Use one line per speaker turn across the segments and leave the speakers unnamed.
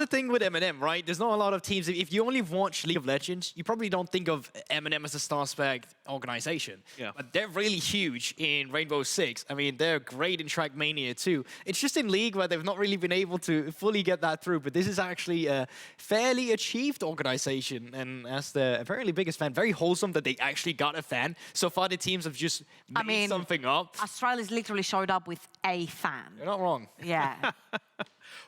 the thing with MNM, right? There's not a lot of teams. If you only watch League of Legends, you probably don't think of MNM as a star-spec organization.
Yeah.
But they're really huge in Rainbow Six. I mean, they're great in Trackmania too. It's just in League where they've not really been able to fully get that through. But this is actually a fairly achieved organization. And as the apparently biggest fan, very wholesome that they actually got a fan. So far, the teams have just made something up.
Australia's literally showed up with a fan.
You're not wrong.
Yeah.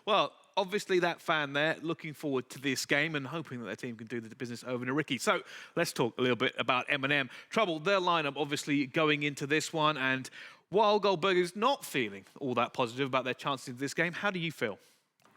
Well, obviously that fan there looking forward to this game and hoping that their team can do the business over NYYRIKKI. So let's talk a little bit about MNM. Trouble, their lineup obviously going into this one, and while Goldberger's not feeling all that positive about their chances in this game, how do you feel?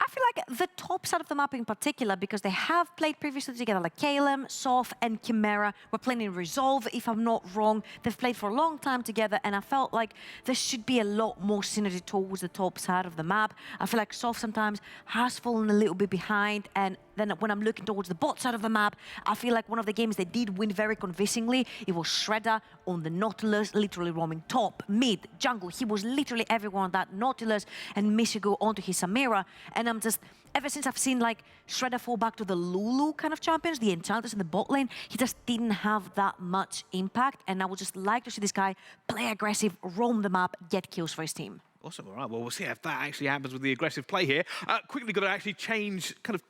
I feel like the top side of the map in particular, because they have played previously together, like Kalem, Soph, and Chimera were playing in Resolve, if I'm not wrong. They've played for a long time together, and I felt like there should be a lot more synergy towards the top side of the map. I feel like Soph sometimes has fallen a little bit behind, and then when I'm looking towards the bot side of the map, I feel like one of the games they did win very convincingly, it was Shredder on the Nautilus, literally roaming top, mid, jungle. He was literally everywhere on that Nautilus, and Michigo onto his Samira. And I'm just, ever since I've seen like Shredder fall back to the Lulu kind of champions, the Enchanters in the bot lane, he just didn't have that much impact. And I would just like to see this guy play aggressive, roam the map, get kills for his team.
Awesome. All right. Well, we'll see if that actually happens with the aggressive play here. Quickly got to actually change kind of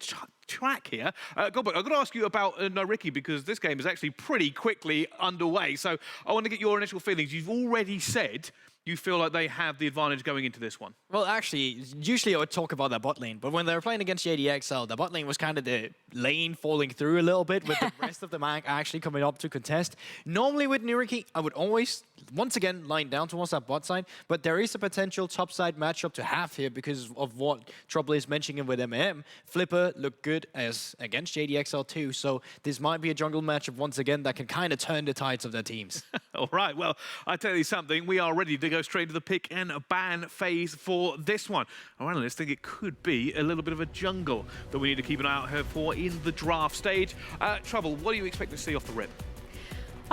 track here. Goldberg, I've got to ask you about NYYRIKKI, because this game is actually pretty quickly underway. So I want to get your initial feelings. You've already said you feel like they have the advantage going into this one.
Well, actually, usually I would talk about their bot lane, but when they were playing against JDXL, the bot lane was kind of the lane falling through a little bit, with the rest of the map actually coming up to contest. Normally with NYYRIKKI, I would always, once again, line down towards that bot side, but there is a potential top side matchup to have here because of what Trouble is mentioning with MNM. Flipper looked good as against JDXL too, so this might be a jungle matchup once again that can kind of turn the tides of their teams.
All right, well, I tell you something, we are ready to go straight to the pick and ban phase for this one. Our analysts think it could be a little bit of a jungle that we need to keep an eye out for in the draft stage. Trouble, what do you expect to see off the rip?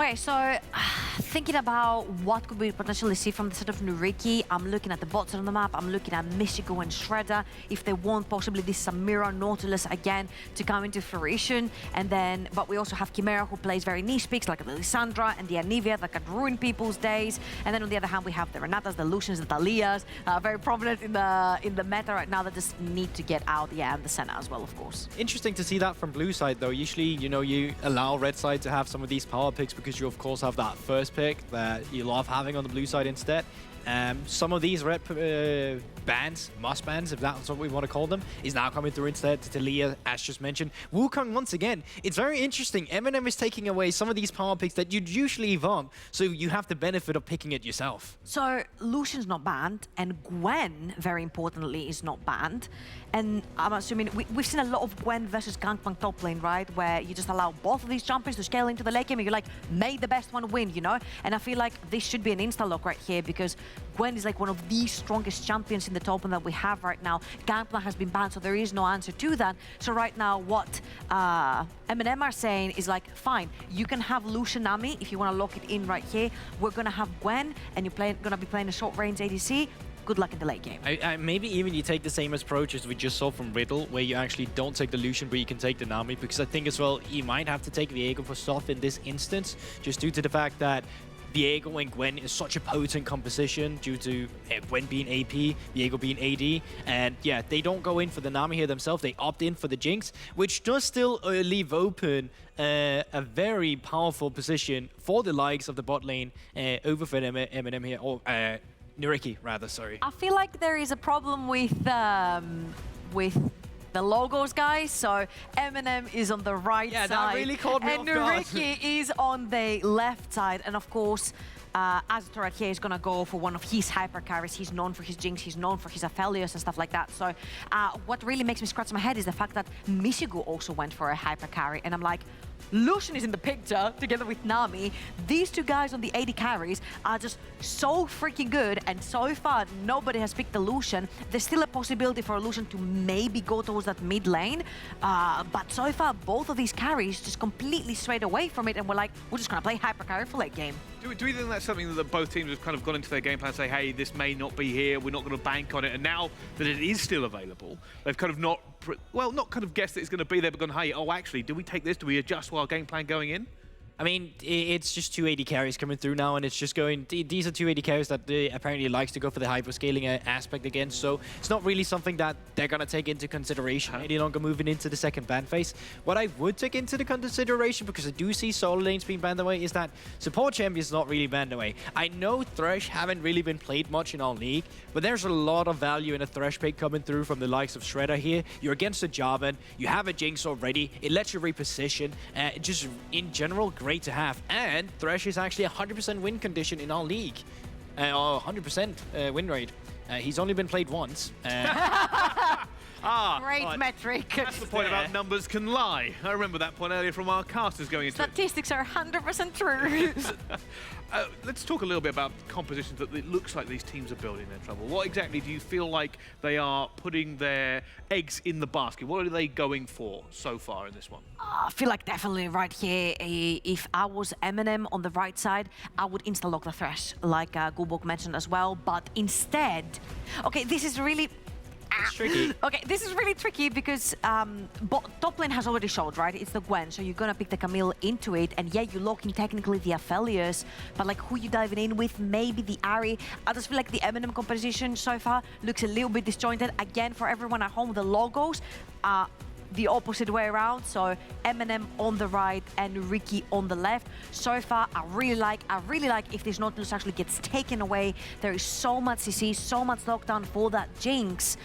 Okay, so thinking about what could we potentially see from the side of NYYRIKKI, I'm looking at the bot side of the map, I'm looking at Michigo and Shredder, if they want possibly this Samira Nautilus again to come into fruition. And then, but we also have Chimera, who plays very niche picks like the Lissandra and the Anivia that can ruin people's days. And then on the other hand, we have the Renatas, the Lucians, the Talias, very prominent in the meta right now that just need to get out, and the Senna as well, of course.
Interesting to see that from blue side though. Usually, you know, you allow red side to have some of these power picks because you of course have that first pick that you love having on the blue side instead. Some of these red bans, must bans, if that's what we want to call them, is now coming through instead to Talia, as just mentioned. Wukong, once again, it's very interesting. MNM is taking away some of these power picks that you'd usually evolve, so you have the benefit of picking it yourself.
So Lucian's not banned, and Gwen, very importantly, is not banned. And I'm assuming we've seen a lot of Gwen versus Gangplank top lane, right? Where you just allow both of these champions to scale into the late game and you're like, may the best one win, you know? And I feel like this should be an insta-lock right here because Gwen is like one of the strongest champions in the top lane that we have right now. Gangplank has been banned, so there is no answer to that. So right now, what MNM are saying is like, fine, you can have Lucian Nami if you want to lock it in right here. We're going to have Gwen, and you're going to be playing a short-range ADC. Good luck in the late game.
Maybe even you take the same approach as we just saw from Riddle, where you actually don't take the Lucian, but you can take the Nami, because I think as well, you might have to take Viego for Soph in this instance, just due to the fact that Viego and Gwen is such a potent composition due to Gwen being AP, Viego being AD, and yeah, they don't go in for the Nami here themselves, they opt in for the Jinx, which does still leave open a very powerful position for the likes of the bot lane over for MNM here, or NYYRIKKI, rather, sorry.
I feel like there is a problem with the logos, guys. So MNM is on the right side.
Yeah, that really caught me off guard.
And NYYRIKKI is on the left side. And of course, Aztor right here is going to go for one of his hyper carries. He's known for his Jinx, he's known for his Aphelios and stuff like that. So what really makes me scratch my head is the fact that Michigo also went for a hyper carry. And I'm like, Lucian is in the picture together with Nami. These two guys on the AD carries are just so freaking good, and so far nobody has picked the Lucian. There's still a possibility for a Lucian to maybe go towards that mid lane, but so far both of these carries just completely strayed away from it, and we're like, we're just gonna play hyper carry for late game.
Do we think that's something that both teams have kind of gone into their game plan and say, hey, this may not be here, we're not going to bank on it, and now that it is still available, they've kind of not well, not kind of guessed that it's going to be there, but gone, hey, oh, actually, do we take this? Do we adjust our game plan going in?
I mean, it's just 280 carries coming through now, and it's just going... These are 280 carries that apparently likes to go for the hyperscaling aspect again, so it's not really something that they're going to take into consideration any longer moving into the second ban phase. What I would take into the consideration, because I do see solo lanes being banned away, is that support champions not really banned away. I know Thresh haven't really been played much in our league, but there's a lot of value in a Thresh pick coming through from the likes of Shredder here. You're against a Jarvan, you have a Jinx already, it lets you reposition, just in general, great to have. And Thresh is actually 100% win condition in our league. Or 100% win rate. He's only been played once.
Great metric.
That's the point about numbers can lie. I remember that point earlier from our casters going into
Statistics are 100% true.
Let's talk a little bit about compositions that it looks like these teams are building their trouble. What exactly do you feel like they are putting their eggs in the basket? What are they going for so far in this one?
I feel like definitely right here, if I was MNM on the right side, I would insta-lock the Thresh, like Gulbok mentioned as well. But instead, okay, this is really...
It's tricky.
Okay, this is really tricky because top lane has already showed, right? It's the Gwen, so you're gonna pick the Camille into it, and yeah, you lock in technically the Aphelios, but like who you diving in with? Maybe the Ahri. I just feel like the MNM composition so far looks a little bit disjointed. Again, for everyone at home, the logos are the opposite way around, so MNM on the right and Ricky on the left. So far, I really like if this Nautilus actually gets taken away. There is so much CC, so much lockdown for that Jinx,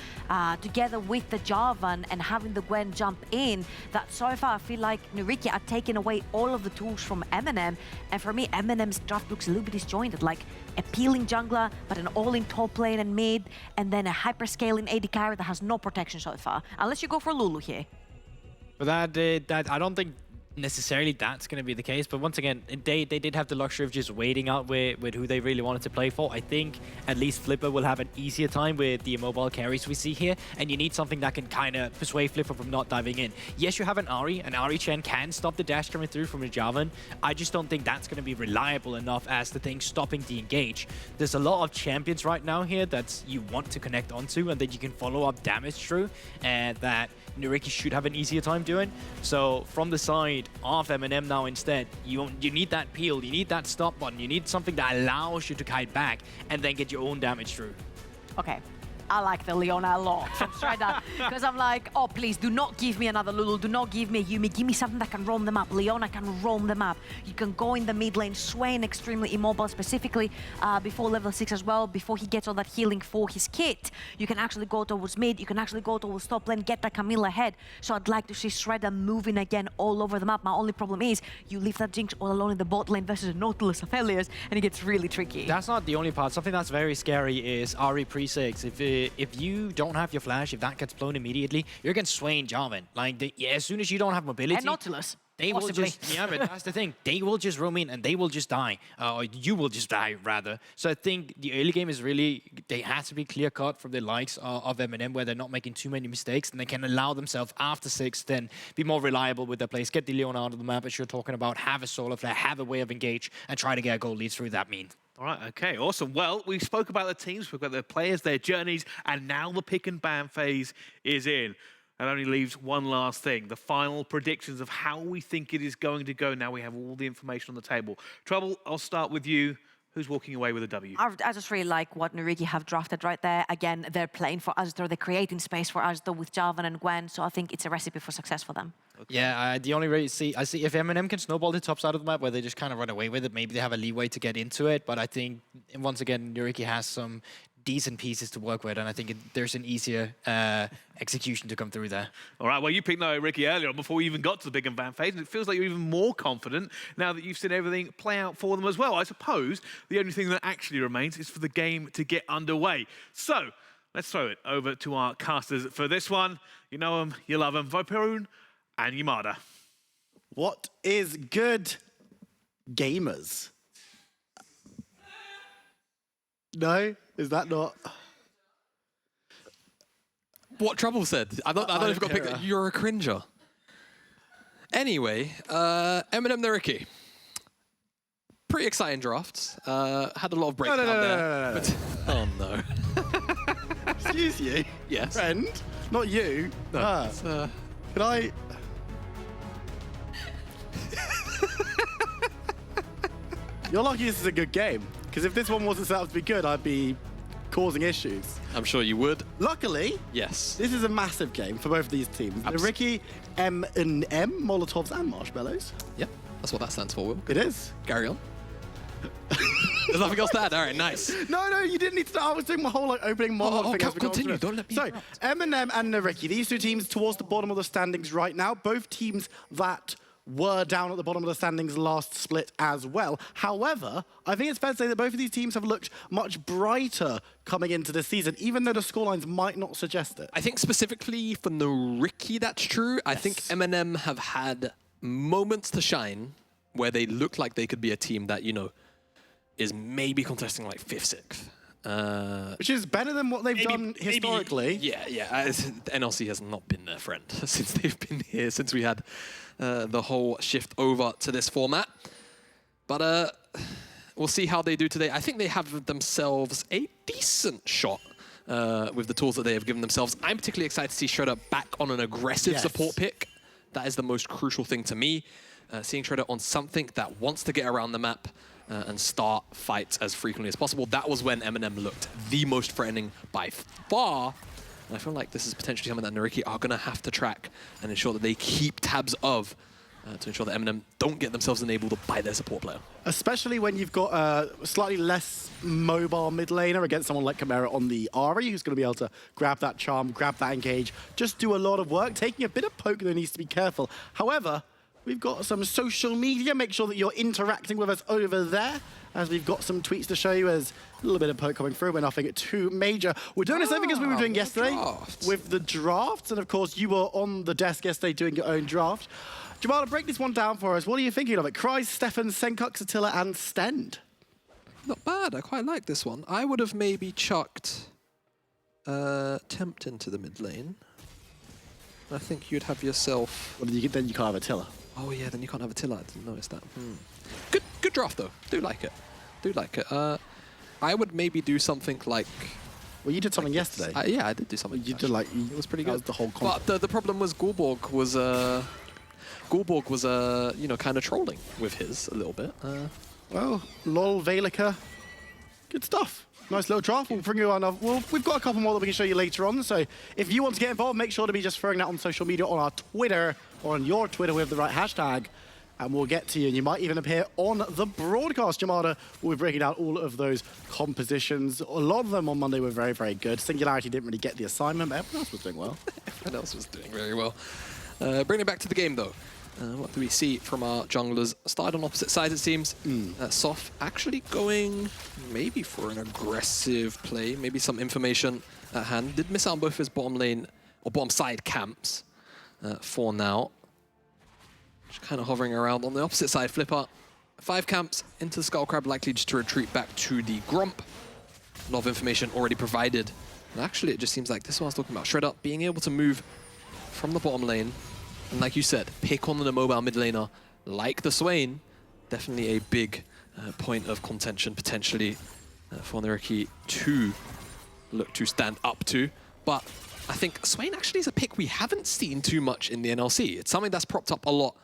together with the Jarvan and having the Gwen jump in, that so far I feel like NYYRIKKI are taking away all of the tools from MNM, and for me, MNM's draft looks a little bit disjointed, like a peeling jungler, but an all-in top lane and mid, and then a hyper-scaling AD carry that has no protection so far, unless you go for Lulu here.
But that I don't think necessarily that's going to be the case, but once again, they did have the luxury of just waiting out with who they really wanted to play for. I think at least Flipper will have an easier time with the immobile carries we see here, and you need something that can kind of persuade Flipper from not diving in. Yes, you have an Ahri, and Ahri Chen can stop the dash coming through from the Jarvan. I just don't think that's going to be reliable enough as the thing stopping the engage. There's a lot of champions right now here that you want to connect onto and that you can follow up damage through, and that NYYRIKKI should have an easier time doing. So from the side of MNM now instead, you need that peel, you need that stop button, you need something that allows you to kite back and then get your own damage through.
Okay. I like the Leona a lot from Shredder because I'm like, oh, please do not give me another Lulu, do not give me a Yuumi, give me something that can roam them up. Leona can roam them up. You can go in the mid lane, Swain extremely immobile, specifically before level 6 as well, before he gets all that healing for his kit. You can actually go towards mid, you can actually go towards top lane, get that Camille ahead. So I'd like to see Shredder moving again all over the map. My only problem is you leave that Jinx all alone in the bot lane versus a Nautilus Aphelios, and it gets really tricky.
That's not the only part. Something that's very scary is Ahri pre-6. If you don't have your flash, if that gets blown immediately, you're against Swain Jarvan. Like, as soon as you don't have mobility...
And Nautilus.
They
possibly.
will just, yeah, but that's the thing. They will just roam in and they will just die. Or you will just die, rather. So I think the early game is really, they have to be clear-cut from the likes of MNM, where they're not making too many mistakes, and they can allow themselves after 6, then be more reliable with their plays. Get the Leona out of the map, as you're talking about, have a solar flare, have a way of engage, and try to get goal leads through that means.
All right, okay, awesome. Well, we spoke about the teams, we've got their players, their journeys, and now the pick and ban phase is in. That only leaves one last thing, the final predictions of how we think it is going to go. Now we have all the information on the table. Trouble, I'll start with you. Who's walking away with a W? I
just really like what NYYRIKKI have drafted right there. Again, they're playing for Asdor, they're creating space for Asdor with Jarvan and Gwen, so I think it's a recipe for success for them.
Okay. Yeah, the only way I see if MNM can snowball the top side of the map where they just kind of run away with it, maybe they have a leeway to get into it, but I think, once again, NYYRIKKI has some decent pieces to work with, and I think there's an easier execution to come through there.
All right, well, you picked NYYRIKKI earlier on before we even got to the big and ban phase, and it feels like you're even more confident now that you've seen everything play out for them as well. I suppose the only thing that actually remains is for the game to get underway. So, let's throw it over to our casters for this one. You know them, you love them, Viperun and Yamada.
What is good, gamers? No? Is that not?
What Trouble said. I don't know if you've got to pick that. You're a cringer. Anyway, MNM NYYRIKKI. Pretty exciting drafts. Had a lot of breakdown there.
No.
But, oh no.
Excuse you?
Yes.
Friend? Not you. Her.
It's,
Could I? You're lucky this is a good game, because if this one wasn't set up to be good, I'd be causing issues.
I'm sure you would.
Luckily,
Yes.
this is a massive game for both of these teams. NYYRIKKI, MNM, Molotovs and Marshmallows.
Yep. That's what that stands for, Will.
It is.
Carry on. There's nothing else to add. All right, nice.
No, you didn't need to start. I was doing my whole opening monologue thing. as we go
continue.
through.
Don't let me
So,
interrupt.
MNM and NYYRIKKI, these two teams towards the bottom of the standings right now. Both teams that were down at the bottom of the standings last split as well. However, I think it's fair to say that both of these teams have looked much brighter coming into this season, even though the scorelines might not suggest it.
I think specifically for NYYRIKKI, that's true. I think MNM have had moments to shine where they look like they could be a team that, you know, is maybe contesting like 5th, 6th.
Which is better than what they've done historically.
Yeah. The NLC has not been their friend since they've been here, since we had the whole shift over to this format. But we'll see how they do today. I think they have themselves a decent shot with the tools that they have given themselves. I'm particularly excited to see Shredder back on an aggressive support pick. That is the most crucial thing to me. Seeing Shredder on something that wants to get around the map and start fights as frequently as possible. That was when MNM looked the most threatening by far. And I feel like this is potentially something that NYYRIKKI are going to have to track and ensure that they keep tabs of to ensure that MNM don't get themselves enabled by their support player.
Especially when you've got a slightly less mobile mid laner against someone like Chimera on the Ahri, who's going to be able to grab that charm, grab that engage, just do a lot of work. Taking a bit of poke, there needs to be careful. However, we've got some social media. Make sure that you're interacting with us over there, as we've got some tweets to show you. As a little bit of poke coming through. We're nothing too major. We're doing the same thing as we were doing yesterday
drafts.
with the drafts. And of course, you were on the desk yesterday doing your own draft. Jamala, break this one down for us. What are you thinking of it? Kreis, Stefan, Senkuk, Satilla, and Stend.
Not bad. I quite like this one. I would have maybe chucked Tempt into the mid lane. I think you'd have yourself...
Well, then you can't have Attila.
Oh yeah, then you can't have Attila. I didn't notice that. Good draft though. Do like it. I would maybe do something like...
Well, you did something yesterday.
Yeah, I did do something.
You did like...
It was pretty good.
That was the whole
But the problem was Gulborg was you know, kind of trolling with his a little bit.
Well, lol, Velica. Good stuff. Nice little draft. We'll bring you on. Well, we've got a couple more that we can show you later on. So if you want to get involved, make sure to be just throwing that on social media, on our Twitter, or on your Twitter with the right hashtag, and we'll get to you. And you might even appear on the broadcast. Jamada will be breaking down all of those compositions. A lot of them on Monday were very, very good. Singularity didn't really get the assignment, but everyone else was doing well.
Everyone else was doing very well. Bringing it back to the game, though. What do we see from our junglers? Started on opposite sides, it seems. Soft actually going maybe for an aggressive play, maybe some information at hand. Did miss out on both his bottom lane or bottom side camps for now. Just kind of hovering around on the opposite side. Flipper, 5 camps into the Skull Crab, likely just to retreat back to the Grump. A lot of information already provided. And actually, it just seems like this one I was talking about. Shredder being able to move from the bottom lane. And like you said, pick on the mobile mid laner like the Swain. Definitely a big point of contention potentially for NYYRIKKI to look to stand up to. But I think Swain actually is a pick we haven't seen too much in the NLC. It's something that's propped up a lot,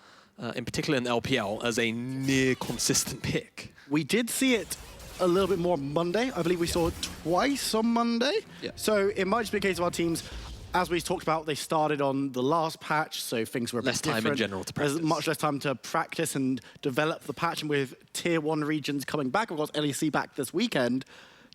in particular in the LPL, as a near consistent pick.
We did see it a little bit more on Monday. I believe we saw it twice on Monday.
Yeah.
So it might just be a case of our teams, as we talked about, they started on the last patch, so things were a
Less
bit different.
time in general to practice.
There's much less time to practice and develop the patch, and with Tier 1 regions coming back, of course, NEC back this weekend,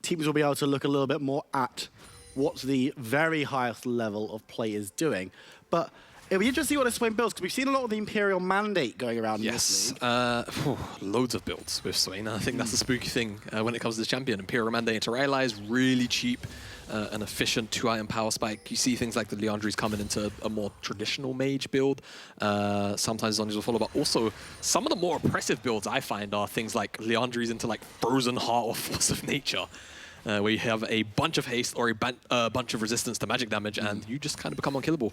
teams will be able to look a little bit more at what the very highest level of play is doing. But it'll be interesting to see what this Swain builds, because we've seen a lot of the Imperial Mandate going around in this league.
Loads of builds with Swain. I think that's the spooky thing when it comes to this champion. Imperial Mandate into Rayla is really cheap. An efficient 2-item power spike. You see things like the Leandries coming into a more traditional mage build. Sometimes Zhonya's will follow, but also some of the more oppressive builds I find are things like Leandries into like Frozen Heart or Force of Nature, where you have a bunch of haste or a bunch of resistance to magic damage, and you just kind of become unkillable.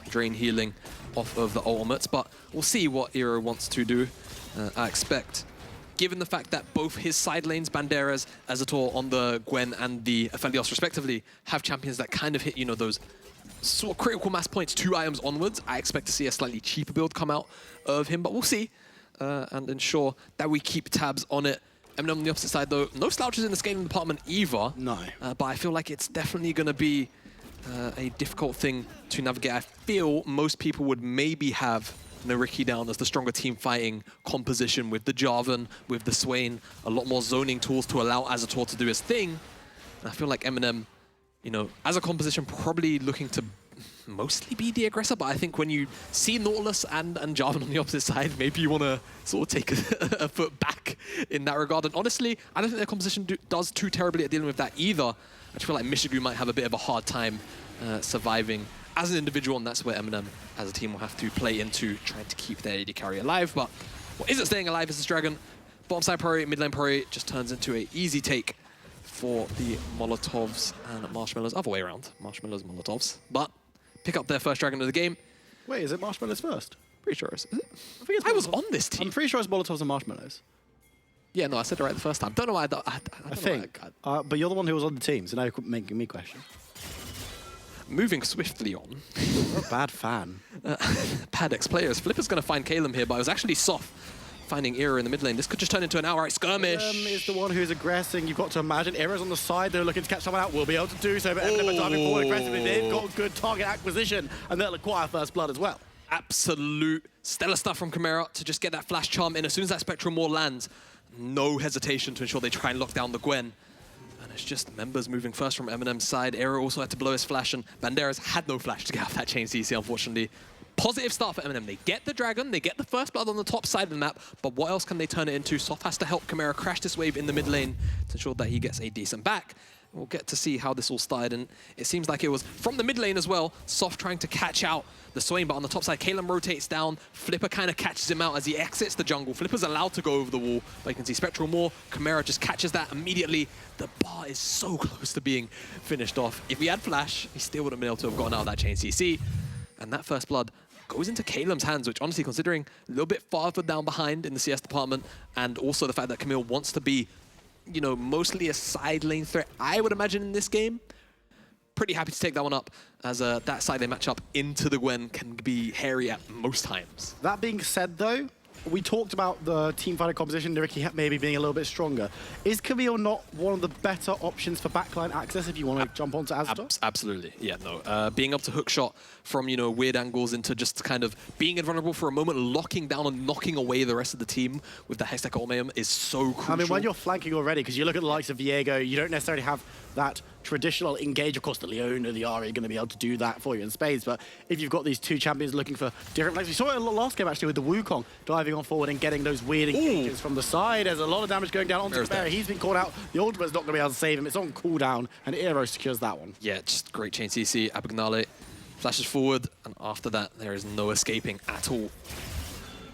Drain healing off of the ultimates, but we'll see what Eero wants to do. I expect, given the fact that both his side lanes, Banderas, Azator on the Gwen and the Aphelios respectively, have champions that kind of hit, you know, those sort of critical mass points 2 items onwards, I expect to see a slightly cheaper build come out of him, but we'll see and ensure that we keep tabs on it. MNM on the opposite side, though, no slouches in the scaling department either.
No.
But I feel like it's definitely going to be a difficult thing to navigate. I feel most people would maybe have NYYRIKKI down as the stronger team fighting composition with the Jarvan, with the Swain, a lot more zoning tools to allow Azator to do his thing. And I feel like MNM, you know, as a composition, probably looking to mostly be the aggressor, but I think when you see Nautilus and Jarvan on the opposite side, maybe you want to sort of take a foot back in that regard. And honestly, I don't think their composition does too terribly at dealing with that either. I just feel like Mishigu might have a bit of a hard time surviving as an individual, and that's where MNM as a team will have to play into trying to keep their AD carry alive. But what isn't staying alive is this Dragon. Bottom side priority, mid lane priority just turns into an easy take for the Molotovs and Marshmallows. Other way around, Marshmallows, Molotovs. But pick up their first Dragon of the game.
Wait, is it Marshmallows first?
Pretty sure it's... Is it?
I think it's
I was
Molotovs.
on this team.
I'm pretty sure it's Molotovs and Marshmallows.
Yeah, no, I said it right the first time. Don't know why I don't
I think. But you're the one who was on the team, so now you're making me question.
Moving swiftly on.
You're a bad fan.
Padex players. Flipper's going to find Calum here, but it was actually Soft finding Era in the mid lane. This could just turn into an outright skirmish.
Is the one who's aggressing. You've got to imagine Era's on the side. They're looking to catch someone out. We'll be able to do so, but MNM are diving forward aggressively. They've got good target acquisition, and they'll acquire first blood as well.
Absolute stellar stuff from Chimera to just get that flash charm in. As soon as that Spectral Maw lands, no hesitation to ensure they try and lock down the Gwen. And it's just members moving first from MNM's side. Era also had to blow his flash, and Banderas had no flash to get off that chain CC, unfortunately. Positive start for MNM. They get the Dragon, they get the first blood on the top side of the map, but what else can they turn it into? Soft has to help Chimera crash this wave in the mid lane to ensure that he gets a decent back. We'll get to see how this all started, and it seems like it was from the mid lane as well. Soft trying to catch out the Swain, but on the top side, Calum rotates down. Flipper kind of catches him out as he exits the jungle. Flipper's allowed to go over the wall, but you can see Spectral Maw. Chimera just catches that immediately. The bar is so close to being finished off. If he had flash, he still would have been able to have gotten out of that chain CC. And that first blood goes into Calum's hands, which honestly, considering a little bit farther down behind in the CS department, and also the fact that Camille wants to be, you know, mostly a side lane threat, I would imagine, in this game. Pretty happy to take that one up, as that side lane matchup into the Gwen can be hairy at most times.
That being said, though, we talked about the team fighter composition, NYYRIKKI maybe being a little bit stronger. Is Camille not one of the better options for backline access if you want to jump onto Azator?
Absolutely, yeah, no. Being able to hookshot from, you know, weird angles into just kind of being invulnerable for a moment, locking down and knocking away the rest of the team with the Hextech Ultimatum is so crucial.
I mean, when you're flanking already, because you look at the likes of Viego, you don't necessarily have that traditional engage. Of course, the Leona, the Ari are going to be able to do that for you in spades, but if you've got these two champions looking for different flanks, we saw it in the last game actually with the Wukong diving on forward and getting those weird engages from the side. There's a lot of damage going down onto Chimera. He's been caught out. The ultimate's not going to be able to save him. It's on cooldown, and Eero secures that one.
Yeah, just great chain CC. Abagnale flashes forward, and after that, there is no escaping at all.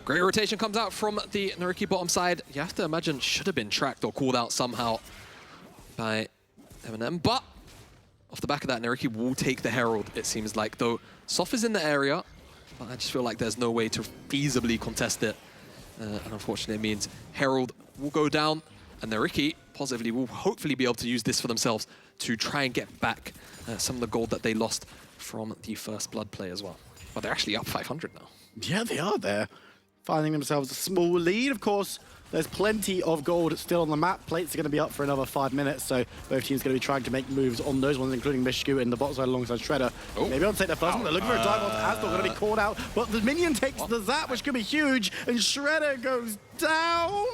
Great rotation comes out from the NYYRIKKI bottom side. You have to imagine should have been tracked or called out somehow by MNM, but off the back of that, NYYRIKKI will take the Herald, it seems like, though Soft is in the area, but I just feel like there's no way to feasibly contest it. And unfortunately, it means Herald will go down, and NYYRIKKI positively will hopefully be able to use this for themselves to try and get back some of the gold that they lost from the First Blood play as well. But they're actually up 500 now.
Yeah, they are there. Finding themselves a small lead. Of course, there's plenty of gold still on the map. Plates are going to be up for another 5 minutes, so both teams are going to be trying to make moves on those ones, including Mishigu in the bot side alongside Shredder. Maybe I'll take their first one. They're looking for a dive on Astor, going to be caught out, but the minion takes the zap, which could be huge, and Shredder goes down.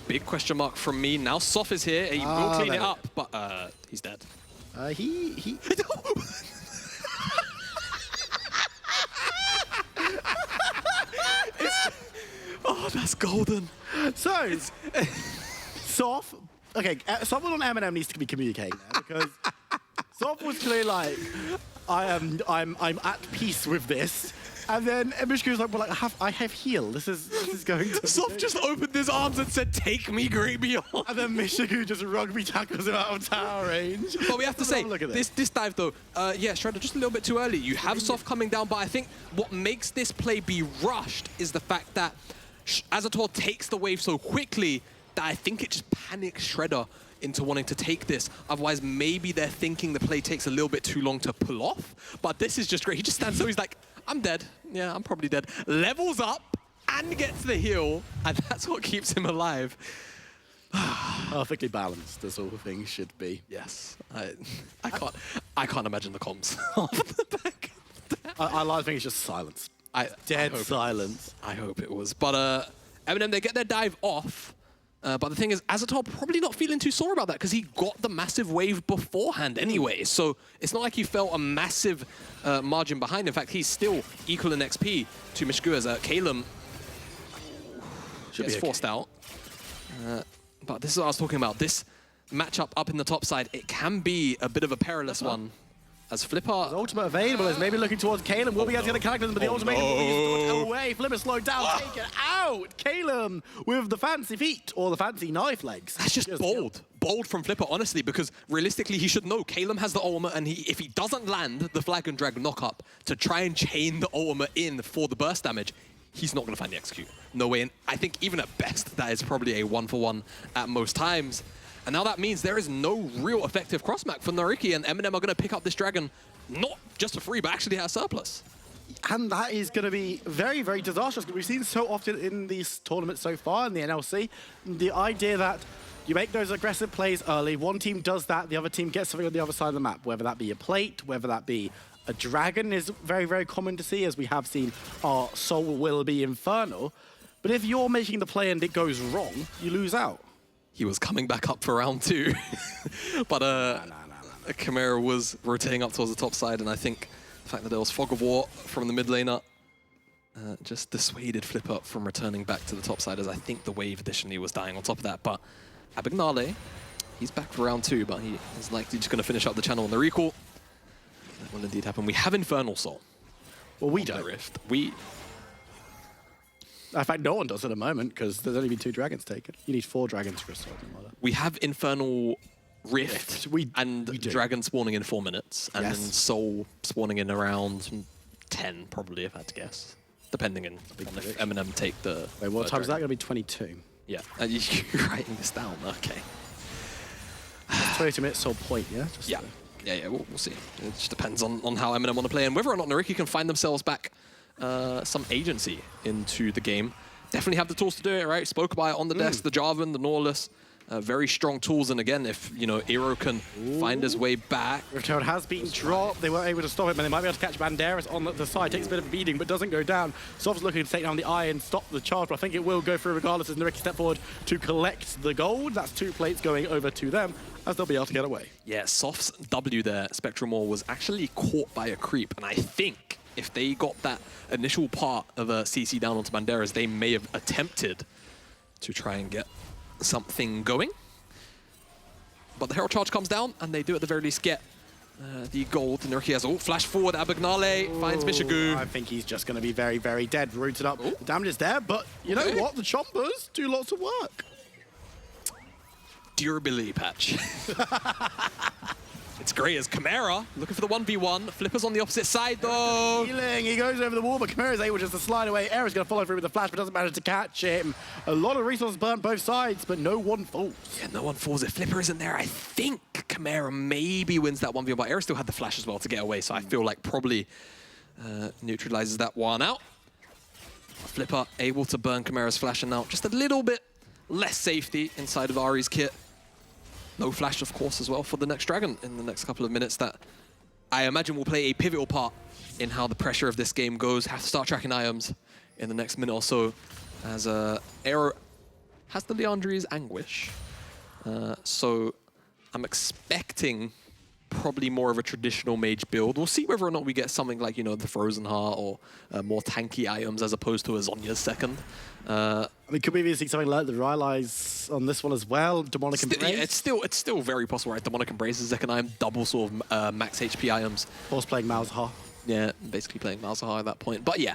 Big question mark from me. Now Soft is here. He will clean it up, but he's dead.
He...
Oh, that's golden.
So, Soft, okay, someone on MNM needs to be communicating there, because Soft was clearly like, I'm at peace with this. And then Mishigu was like, well, I have heal. This is going to...
Soft just opened his arms and said, take me, great beyond.
And then Mishigu just rugby tackles him out of tower range.
But we have to say, this dive though, yeah, Shredder, just a little bit too early. You have Soft coming down, but I think what makes this play be rushed is the fact that Azator takes the wave so quickly that I think it just panics Shredder into wanting to take this. Otherwise, maybe they're thinking the play takes a little bit too long to pull off. But this is just great. He just stands so he's like, I'm dead. Yeah, I'm probably dead. Levels up and gets the heal, and that's what keeps him alive.
Perfectly balanced, as all things should be.
Yes, I can't imagine the comms off the back.
I like to think it's just silence. Dead silence.
I hope it was. But MNM, they get their dive off. But the thing is, Azatol probably not feeling too sore about that because he got the massive wave beforehand anyway. So it's not like he felt a massive margin behind. In fact, he's still equal in XP to Mishgu as Kalem gets forced out. But this is what I was talking about. This matchup up in the top side, it can be a bit of a perilous one. As Flipper...
His ultimate available is maybe looking towards Kalem. Will be able to get the characters, but the ultimate is away. Flipper slowed down, take it out. Kalem with the fancy feet, or the fancy knife legs.
That's just bold. Bold from Flipper, honestly, because realistically, he should know Kalem has the ultimate, and if he doesn't land the flag and drag knock-up to try and chain the ultimate in for the burst damage, he's not going to find the execute. No way. And I think even at best, that is probably a 1-for-1 at most times. And now that means there is no real effective cross-map for NYYRIKKI, and MNM are going to pick up this dragon, not just for free, but actually at a surplus.
And that is going to be very, very disastrous. We've seen so often in these tournaments so far, in the NLC, the idea that you make those aggressive plays early, one team does that, the other team gets something on the other side of the map, whether that be a plate, whether that be a dragon is very, very common to see, as we have seen our Soul will be Infernal. But if you're making the play and it goes wrong, you lose out.
He was coming back up for round 2. But Chimera was rotating up towards the top side, and I think the fact that there was Fog of War from the mid laner just dissuaded Flipper from returning back to the top side, as I think the wave additionally was dying on top of that. But Abagnale, he's back for round 2, but he is likely just going to finish up the channel on the recall. That will indeed happen. We have Infernal Soul.
Well, we don't.
Rift.
In fact, no one does at the moment, because there's only been 2 dragons taken. You need 4 dragons for a sword.
We have Infernal Rift and
we do.
Dragon spawning in 4 minutes, and
Yes.
then Soul spawning in around 10, probably, if I had to guess. Depending on if MNM take the...
Wait, what time is that going to be? 22.
Yeah, and you're writing this down, okay.
22 minutes soul point, yeah? Just
Yeah, we'll see. It just depends on how MNM want to play, and whether or not NYYRIKKI can find themselves back some agency into the game. Definitely have the tools to do it, right? Spoke about it on the desk, the Jarvan, the Nautilus. Very strong tools, and again, if Eero can find his way back.
Rifthold has been dropped. They weren't able to stop him, and they might be able to catch Banderas on the side. Takes a bit of a beating, but doesn't go down. Soft's looking to take down the Eye and stop the charge, but I think it will go through regardless as NYYRIKKI step forward to collect the gold. That's 2 plates going over to them, as they'll be able to get away.
Yeah, Soft's W there, Spectrum Wall, was actually caught by a creep, and I think if they got that initial part of a CC down onto Banderas, they may have attempted to try and get something going. But the Herald Charge comes down, and they do at the very least get the gold. NYYRIKKI has flash forward. Abagnale finds Mishigu.
I think he's just going to be very, very dead. Rooted up. The damage is there, but you know what? The Chompers do lots of work.
Durability patch. It's great as Chimera looking for the 1v1. Flipper's on the opposite side though.
Healing, he goes over the wall, but Chimera's able just to slide away. Aer's going to follow through with the flash, but doesn't manage to catch him. A lot of resources burnt both sides, but no one falls.
Yeah, no one falls. If Flipper isn't there, I think Chimera maybe wins that 1v1, but Aer still had the flash as well to get away, so I feel like probably neutralizes that one out. Flipper able to burn Chimera's flash, and now just a little bit less safety inside of Ari's kit. No flash, of course, as well for the next dragon in the next couple of minutes that I imagine will play a pivotal part in how the pressure of this game goes. Have to start tracking items in the next minute or so, as Aero has the Liandry's Anguish. So I'm expecting probably more of a traditional mage build. We'll see whether or not we get something like, the Frozen Heart or more tanky items as opposed to a Zonya's second.
I mean, could we even see something like the Rylai's on this one as well? Demonic Embrace?
Yeah, it's still very possible, right? Demonic Embrace is second item, double sort of max HP items.
Of course, playing Malzahar.
Yeah, basically playing Malzahar at that point. But yeah,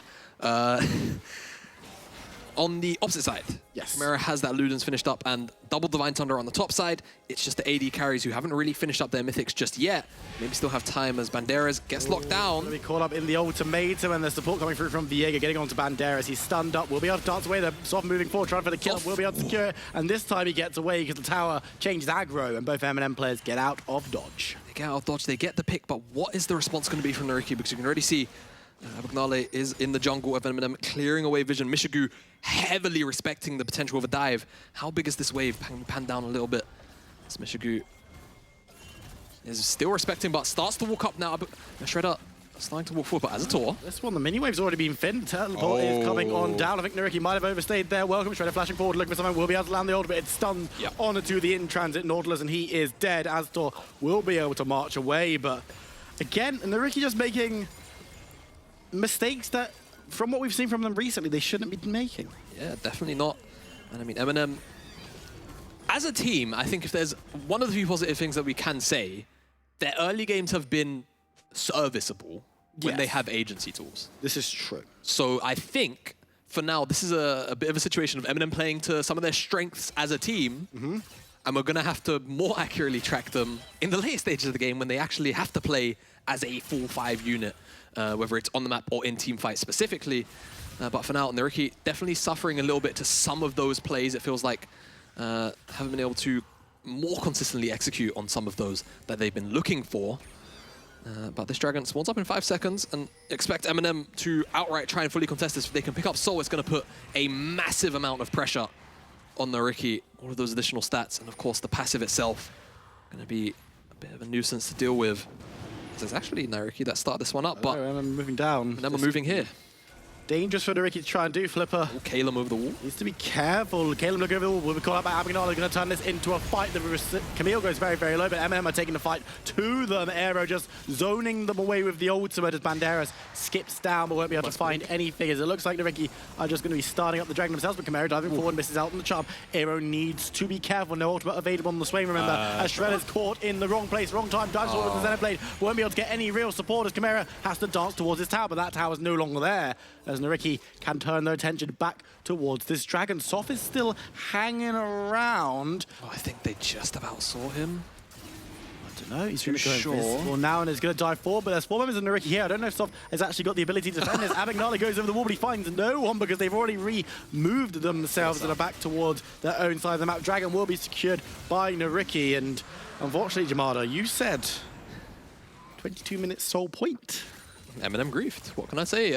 On the opposite side,
Yes.
Chimera has that Ludens finished up and double Divine Thunder on the top side. It's just the AD carries who haven't really finished up their mythics just yet. Maybe still have time as Banderas gets locked down.
Gonna be caught up in the ultimatum and the support coming through from Viega, getting onto Banderas. He's stunned up. Will be able to dance away. The Soft moving forward, trying for the kill. Will be able to secure it. And this time he gets away because the tower changes aggro and both MNM players get out of dodge.
They get out of dodge, they get the pick, but what is the response going to be from NYYRIKKI? Because you can already see Abagnale is in the jungle of MNM, clearing away vision. Mishigu heavily respecting the potential of a dive. How big is this wave? Pan down a little bit. As Mishigu is still respecting, but starts to walk up now. Shredder starting to walk forward, but as a Tor.
This one, the mini-wave's already been finned. Teleport is coming on down. I think NYYRIKKI might have overstayed there. Welcome, Shredder flashing forward, looking for something. Will be able to land the ult, but it's stunned onto the in-transit Nautilus, and he is dead. Aztor will be able to march away, but again, NYYRIKKI just making mistakes that, from what we've seen from them recently, they shouldn't be making.
Yeah, definitely not. And I mean, MNM, as a team, I think if there's one of the few positive things that we can say, their early games have been serviceable when they have agency tools.
This is true.
So I think, for now, this is a bit of a situation of MNM playing to some of their strengths as a team, and we're going to have to more accurately track them in the later stages of the game when they actually have to play as a full 5 unit. Whether it's on the map or in team fight specifically. But for now, NYYRIKKI definitely suffering a little bit to some of those plays. It feels like haven't been able to more consistently execute on some of those that they've been looking for. But this Dragon spawns up in 5 seconds and expect MNM to outright try and fully contest this. If they can pick up Soul, it's going to put a massive amount of pressure on NYYRIKKI. All of those additional stats, and of course the passive itself, going to be a bit of a nuisance to deal with. It's actually NYYRIKKI that started this one up, but
I'm moving down.
And then we're moving here.
Dangerous for NYYRIKKI to try and do. Flipper
Calum over the wall.
needs to be careful. Calum looking over the wall. Will be caught up by Abagnale. Going to turn this into a fight. Camille goes very, very low, but MNM are taking the fight to them. Aero just zoning them away with the ultimate as Banderas skips down, but won't be able to find any figures. It looks like NYYRIKKI are just going to be starting up the Dragon themselves, but Camille diving forward, misses out on the charm. Aero needs to be careful. No ultimate available on the Swain, remember, as Shredder's caught in the wrong place, wrong time, dives forward with the Xenoblade. Won't be able to get any real support as Chimera has to dance towards his tower, but that tower's no longer there, as NYYRIKKI can turn their attention back towards this Dragon. Soft is still hanging around.
Oh, I think they just about saw him.
I don't know, he's going to go
sure.
invisible now and is going to dive forward, but there's 4 members of NYYRIKKI here. I don't know if Soft has actually got the ability to defend this. Abagnale goes over the wall, but he finds no one because they've already removed themselves and are back towards their own side of the map. Dragon will be secured by NYYRIKKI, and unfortunately, Jamada, you said 22 minutes Soul point.
MNM griefed. What can I say?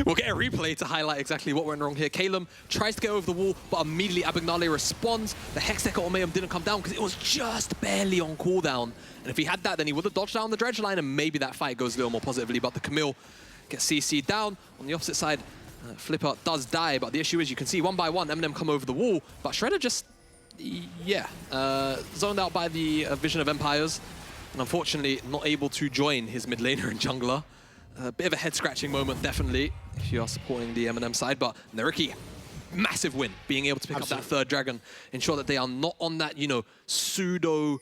We'll get a replay to highlight exactly what went wrong here. Calum tries to get over the wall, but immediately Abagnale responds. The Hextech Ultimatum didn't come down because it was just barely on cooldown. And if he had that, then he would have dodged down the dredge line, and maybe that fight goes a little more positively. But the Camille gets CC'd down. On the opposite side, Flipper does die, but the issue is you can see one by one MNM come over the wall, but Shredder just, zoned out by the Vision of Empires. And unfortunately, not able to join his mid laner and jungler. A bit of a head-scratching moment, definitely, if you are supporting the MNM side. But NYYRIKKI, massive win, being able to pick up that third Dragon, ensure that they are not on that, pseudo,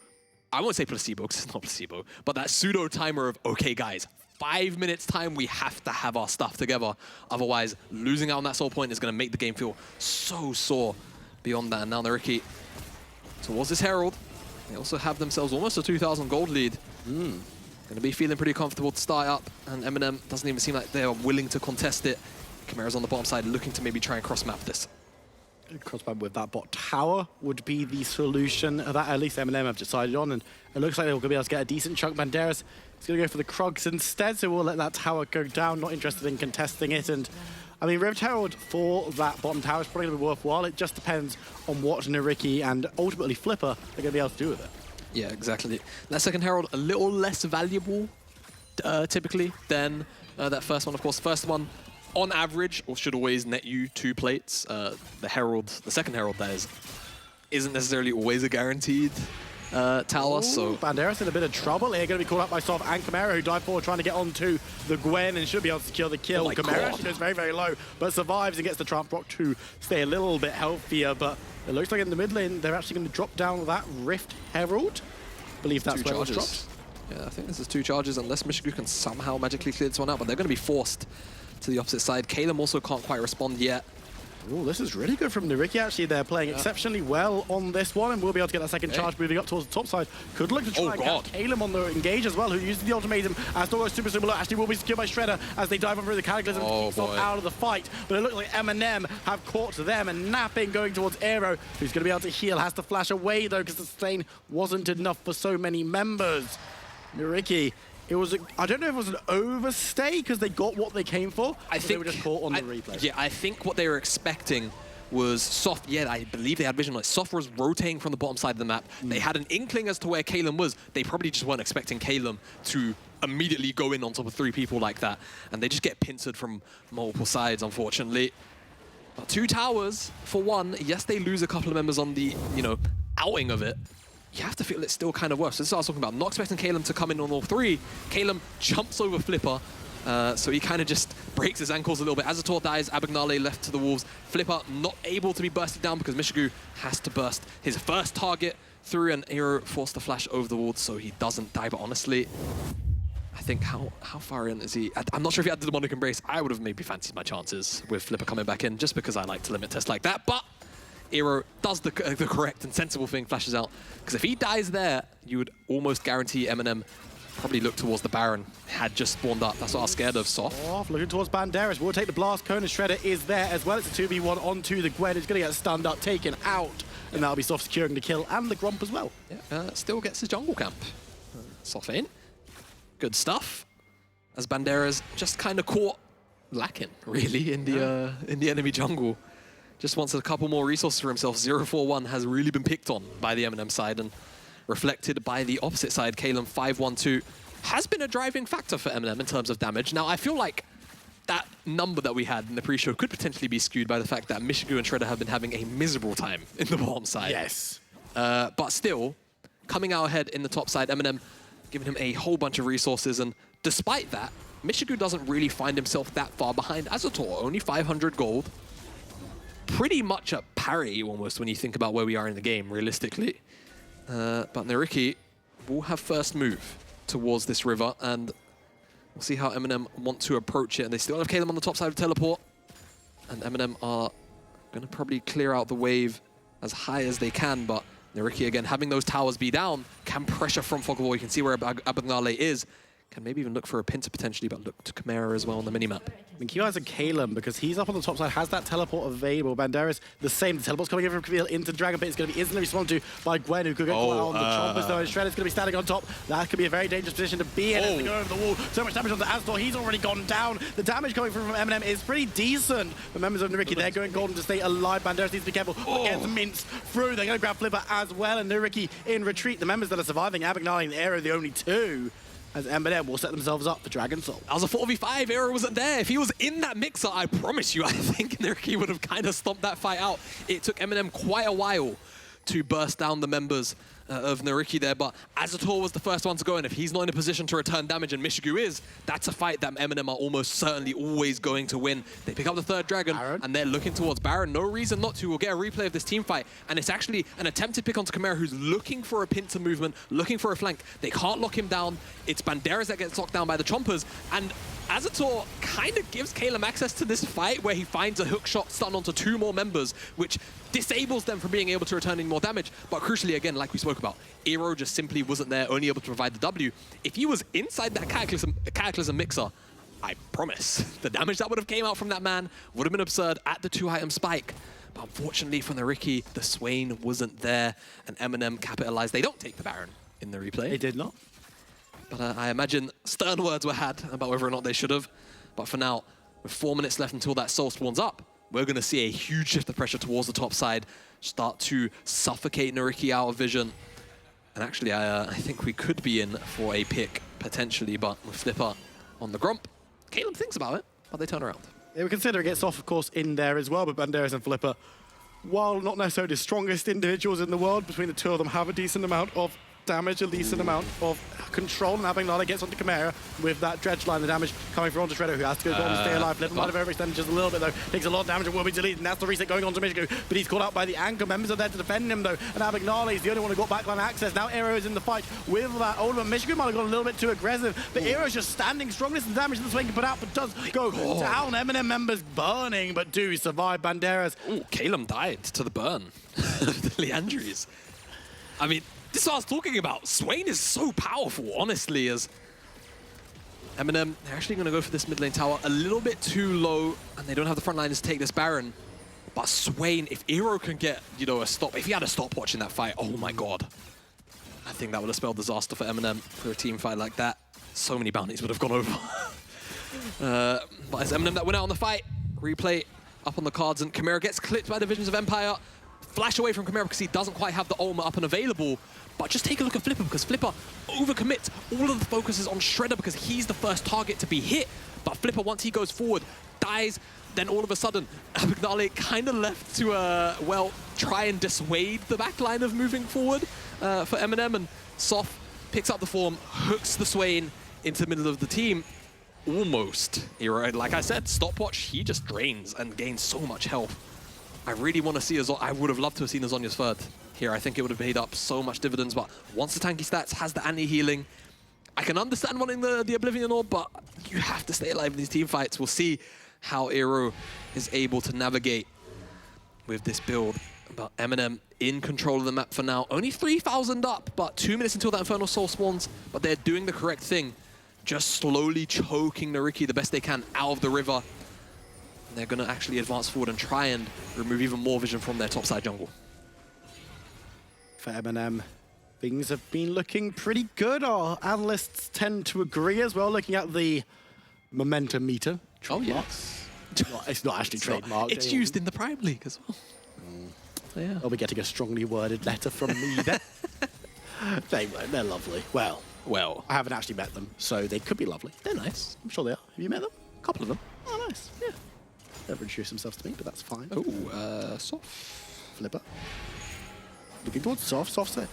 I won't say placebo, because it's not placebo, but that pseudo timer of, okay, guys, 5 minutes time, we have to have our stuff together. Otherwise, losing out on that soul point is going to make the game feel so sore beyond that. And now NYYRIKKI towards this Herald. They also have themselves almost a 2,000 gold lead. Going to be feeling pretty comfortable to start up, and MNM doesn't even seem like they are willing to contest it. Chimera's on the bottom side looking to maybe try and cross-map this.
Cross-map with that bot tower would be the solution that at least MNM have decided on, and it looks like they're going to be able to get a decent chunk. Banderas is going to go for the Krugs instead, so we'll let that tower go down, not interested in contesting it. And I mean, Rift Herald for that bottom tower is probably going to be worthwhile. It just depends on what NYYRIKKI and ultimately Flipper are going to be able to do with it.
Yeah, exactly. That second Herald, a little less valuable, typically, than that first one. Of course, the first one, on average, or should always net you 2 plates. The second Herald, that is, isn't necessarily always a guaranteed tower. So
Banderas in a bit of trouble here, going to be caught up by Soft and Chimera, who dive forward trying to get onto the Gwen and should be able to secure the kill. Chimera actually goes very, very low, but survives and gets the Trump Rock to stay a little bit healthier. But it looks like in the mid lane, they're actually going to drop down that Rift Herald. I believe that's where it was dropped.
Yeah, I think this is 2 charges, unless Mishigu can somehow magically clear this one out, but they're going to be forced to the opposite side. Calum also can't quite respond yet.
Oh, this is really good from NYYRIKKI. Actually, they're playing exceptionally well on this one, and we'll be able to get that second charge moving up towards the top side. Could look to try and catch Calem on the engage as well, who uses the ultimatum. As Doggo super low, actually will be secured by Shredder as they dive on through the Cataclysm to keep Soft out of the fight. But it looks like MNM have caught them, and napping going towards Aero, who's going to be able to heal. Has to flash away though, because the sustain wasn't enough for so many members. NYYRIKKI, it was, I don't know if it was an overstay because they got what they came for. I think they were just caught on the replay.
Yeah, I think what they were expecting was Soft. Yeah, I believe they had vision. Like Soft was rotating from the bottom side of the map. They had an inkling as to where Calem was. They probably just weren't expecting Calem to immediately go in on top of 3 people like that. And they just get pincered from multiple sides, unfortunately. But 2 towers for 1. Yes, they lose a couple of members on the, outing of it. You have to feel it's still kind of worse. This is what I was talking about. Not expecting Calem to come in on all 3. Calem jumps over Flipper, so he kind of just breaks his ankles a little bit. Azator dies, Abagnale left to the wolves. Flipper not able to be bursted down because Mishigu has to burst his first target through, and Aero forced to flash over the wall so he doesn't die. But honestly, I think how far in is he? I'm not sure if he had the demonic embrace. I would have maybe fancied my chances with Flipper coming back in just because I like to limit test like that. But Aero does the correct and sensible thing, flashes out. Because if he dies there, you would almost guarantee MNM probably look towards the Baron. Had just spawned up. That's what I was scared of, Soft.
Looking towards Banderas. We'll take the blast cone, and Shredder is there as well. It's a 2v1 onto the Gwen. He's going to get stunned up, taken out. And that'll be Soft securing the kill and the Gromp as well.
Yeah, still gets his jungle camp. Soft in. Good stuff. As Banderas just kind of caught lacking, really, in the enemy jungle. Just wants a couple more resources for himself. 041 has really been picked on by the MNM side, and reflected by the opposite side. Calem 512 has been a driving factor for MNM in terms of damage. Now, I feel like that number that we had in the pre-show could potentially be skewed by the fact that Mishigu and Shredder have been having a miserable time in the bottom side.
Yes.
But still, coming out ahead in the top side, MNM giving him a whole bunch of resources, and despite that, Mishigu doesn't really find himself that far behind Azator. Only 500 gold. Pretty much at parity almost when you think about where we are in the game, realistically. But NYYRIKKI will have first move towards this river, and we'll see how MNM want to approach it. And they still have Calem on the top side of teleport, and MNM are going to probably clear out the wave as high as they can, but NYYRIKKI, again, having those towers be down, can pressure from Fog of War. You can see where Abagnale is. Can maybe even look for a pincer potentially, but look to Chimera as well on the minimap.
I mean, keep eyes on Calem, because he's up on the top side, has that teleport available. Banderas, the same. The teleport's coming in from Kavil into Dragon Pit. It's going to be instantly responded to by Gwen, who could get caught out on the chompers, though. And Shredder's going to be standing on top. That could be a very dangerous position to be in as they go over the wall. So much damage onto Azator. He's already gone down. The damage coming from MNM is pretty decent. The members of NYYRIKKI, they're going golden to stay alive. Banderas needs to be careful. Gets minced through. They're going to grab Flipper as well. And NYYRIKKI in retreat. The members that are surviving, Abagnale and Aero, the only 2. As MNM will set themselves up for Dragon Soul.
That was a 4v5, Aero wasn't there. If he was in that mixer, I promise you, I think NYYRIKKI would have kind of stomped that fight out. It took MNM quite a while to burst down the members of NYYRIKKI there, but Azator was the first one to go, and if he's not in a position to return damage, and Mishigu is, that's a fight that MNM are almost certainly always going to win. They pick up the third dragon, and they're looking towards Baron. No reason not to. We'll get a replay of this team fight, and it's actually an attempted pick onto Chimera, who's looking for a pincer movement, looking for a flank. They can't lock him down. It's Banderas that gets locked down by the chompers, and Azator kind of gives Calem access to this fight where he finds a hookshot stun onto 2 more members, which disables them from being able to return any more damage. But crucially, again, like we spoke about, Aero just simply wasn't there, only able to provide the W. If he was inside that Cataclysm mixer, I promise, the damage that would have came out from that man would have been absurd at the 2-item spike. But unfortunately for NYYRIKKI, the Swain wasn't there, and MNM capitalized. They don't take the Baron in the replay.
They did not.
But I imagine stern words were had about whether or not they should have. But for now, with 4 minutes left until that soul spawns up, we're going to see a huge shift of pressure towards the top side, start to suffocate NYYRIKKI out of vision. And actually, I think we could be in for a pick, potentially, but with Flipper on the Gromp, Calem thinks about it, but they turn around.
They were considering it Soft, of course, in there as well, but Banderas and Flipper, while not necessarily the strongest individuals in the world, between the 2 of them have a decent amount of damage, a decent amount of control, and Abagnale gets onto Chimera with that dredge line. The damage coming from onto Shredder, who has to go down to stay alive. Flipper might have overextended just a little bit, though. Takes a lot of damage and will be deleted, and that's the reset going on to Michigan. But he's caught out by the anchor. Members are there to defend him, though, and Abagnale is the only one who got backline access. Now Aero is in the fight with that ultimate. Michigan might have got a little bit too aggressive, but Aero's just standing strong. This is the damage that the Swain can put out, but does go down. MNM members burning, but do survive. Banderas.
Ooh, Calum died to the burn. The Leandries. I mean, this is what I was talking about. Swain is so powerful, honestly, as MNM, they're actually going to go for this mid lane tower a little bit too low, and they don't have the front liners to take this Baron. But Swain, if Aero can get, you know, a stop, if he had a stopwatch in that fight, oh my god. I think that would have spelled disaster for MNM for a team fight like that. So many bounties would have gone over. But it's MNM that went out on the fight. Replay up on the cards, and Chimera gets clipped by the Visions of Empire. Flash away from Chimera because he doesn't quite have the ultimate up and available. But just take a look at Flipper, because Flipper overcommits. All of the focus is on Shredder because he's the first target to be hit. But Flipper, once he goes forward, dies. Then all of a sudden, Abagnale kind of left to, well, try and dissuade the backline of moving forward for MNM. And Soft picks up the form, hooks the Swain into the middle of the team. Almost. Like I said, stopwatch, he just drains and gains so much health. I really want to see I would have loved to have seen Azonya's third here. I think it would have paid up so much dividends, but once the tanky stats has the anti-healing, I can understand wanting the Oblivion Orb, but you have to stay alive in these team fights. We'll see how Aero is able to navigate with this build. But MNM in control of the map for now. Only 3,000 up, but 2 minutes until that Infernal Soul spawns, but they're doing the correct thing. Just slowly choking NYYRIKKI the best they can out of the river. And they're going to actually advance forward and try and remove even more vision from their topside jungle.
For MNM, things have been looking pretty good. Our analysts tend to agree as well, looking at the momentum meter.
Oh, yes.
It's not actually trademarked.
It's used in the Prime League as well. So, yeah.
I'll be getting a strongly worded letter from me there. They're lovely. Well, I haven't actually met them, so they could be lovely. They're nice. I'm sure they are. Have you met them? A couple of them. Oh, nice. Yeah. Never introduced themselves to me, but that's fine.
Oh, Soft.
Flipper. Looking towards Soft. Soft's there.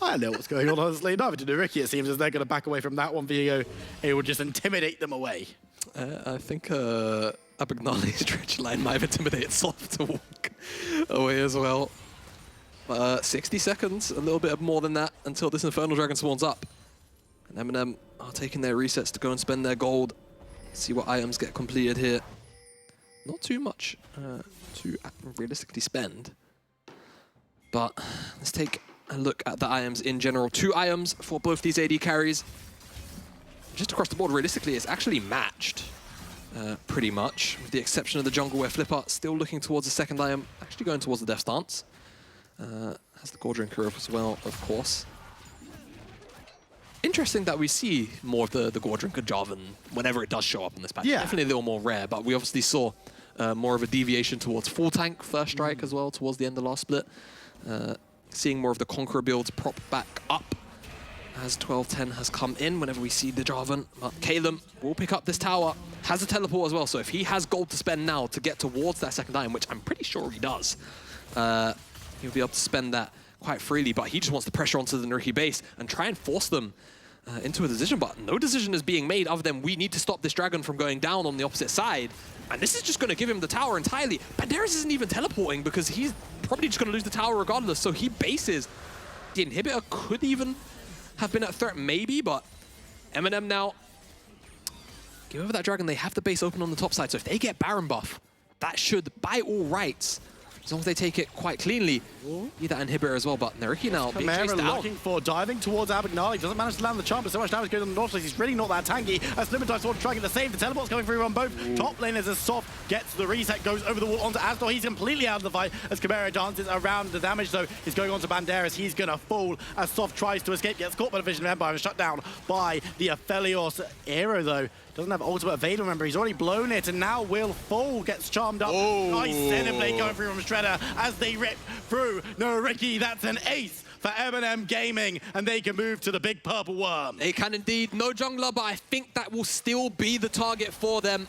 I know what's going on, honestly. Neither did NYYRIKKI. It seems as they're going to back away from that one. Vigo, it would just intimidate them away.
I think Abagnale's dredge line might have intimidated Soft to walk away as well. 60 seconds, a little bit more than that, until this Infernal Dragon spawns up. And MNM are taking their resets to go and spend their gold. See what items get completed here. Not too much to realistically spend. But let's take a look at the items in general. 2 items for both these AD carries. Just across the board, realistically, it's actually matched. Pretty much, with the exception of the jungle where Flipper still looking towards the second item, actually going towards the Death Stance. Has the Gore Drinker as well, of course. Interesting that we see more of the Gore Drinker Jarvan whenever it does show up on this patch. Yeah. Definitely a little more rare, but we obviously saw more of a deviation towards full tank first strike as well towards the end of the last split. Seeing more of the Conqueror builds prop back up as 12-10 has come in whenever we see the Jarvan. But Calum will pick up this tower, has a teleport as well, so if he has gold to spend now to get towards that second item, which I'm pretty sure he does, he'll be able to spend that quite freely, but he just wants to pressure onto the NYYRIKKI base and try and force them into a decision, but no decision is being made other than we need to stop this dragon from going down on the opposite side. And this is just going to give him the tower entirely. Banderas isn't even teleporting because he's probably just going to lose the tower regardless, so he bases. The inhibitor could even have been at threat, maybe, but MNM now give over that dragon. They have the base open on the top side, so if they get Baron buff, that should, by all rights, as long as they take it quite cleanly, be that inhibitor as well. But NYYRIKKI now being chased down.
Looking for diving towards Abagnale. Doesn't manage to land the charm, but so much damage goes on the north side. He's really not that tanky. As Slimmerdine sort of trying to save. The teleport's coming through on both. Top laners as Soft gets the reset, goes over the wall onto Astor. He's completely out of the fight as Chimera dances around. The damage, though, is going on to Banderas. He's going to fall as Soft tries to escape, gets caught by the Vision of Empire and shut down by the Aphelios. Aero, though, doesn't have ultimate available, remember, he's already blown it, and now will fall, gets charmed up. Nice Xenoblade going through from Shredder as they rip through NYYRIKKI. That's an ace for MNM Gaming, and they can move to the big purple worm.
They can indeed. No jungler, but I think that will still be the target for them.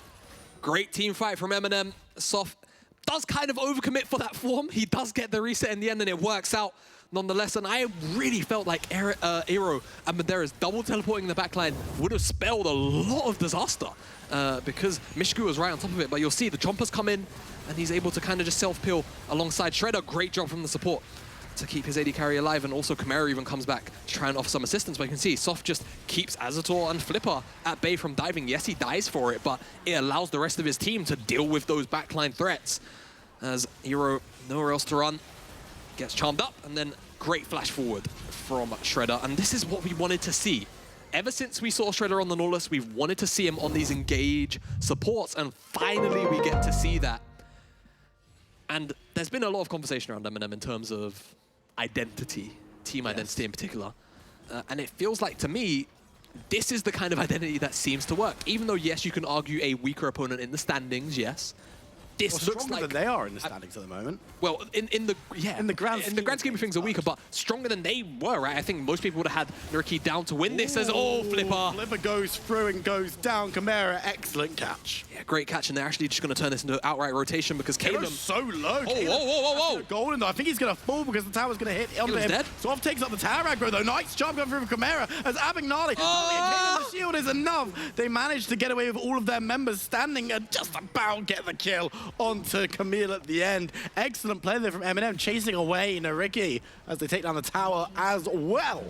Great team fight from MNM. Soft does kind of overcommit for that form. He does get the reset in the end, and it works out. nonetheless. And I really felt like Aero and Madera's double teleporting in the backline would have spelled a lot of disaster because Mishigu was right on top of it. But you'll see the Chompers come in and he's able to kind of just self-peel alongside Shredder. Great job from the support to keep his AD carry alive, and also Chimera even comes back to try and offer some assistance. But you can see Soft just keeps Azator and Flipper at bay from diving. Yes, he dies for it, but it allows the rest of his team to deal with those backline threats. As Hero, nowhere else to run, gets charmed up, and then great flash forward from Shredder. And this is what we wanted to see. Ever since we saw Shredder on the Nautilus, we've wanted to see him on these engage supports, and finally we get to see that. And there's been a lot of conversation around MNM in terms of identity, team identity in particular. And it feels like, to me, this is the kind of identity that seems to work. Even though, yes, you can argue a weaker opponent in the standings, yes. This looks
stronger
like
than they are in the standings at the moment.
Well, in the grand scheme of things, are weaker, but stronger than they were, right? I think most people would have had NYYRIKKI down to win this as Flipper.
Flipper goes through and goes down. Chimera, excellent catch.
Yeah, great catch, and they're actually just going to turn this into outright rotation because Caleb
so low.
Whoa.
Golden, though. I think he's going to fall because the tower's going to hit onto him.
Dead.
Soft takes up the tower aggro, though. Nice job going through from Chimera as Abagnale. The shield is enough. They managed to get away with all of their members standing and just about get the kill onto Camille at the end. Excellent play there from MNM, chasing away NYYRIKKI as they take down the tower as well.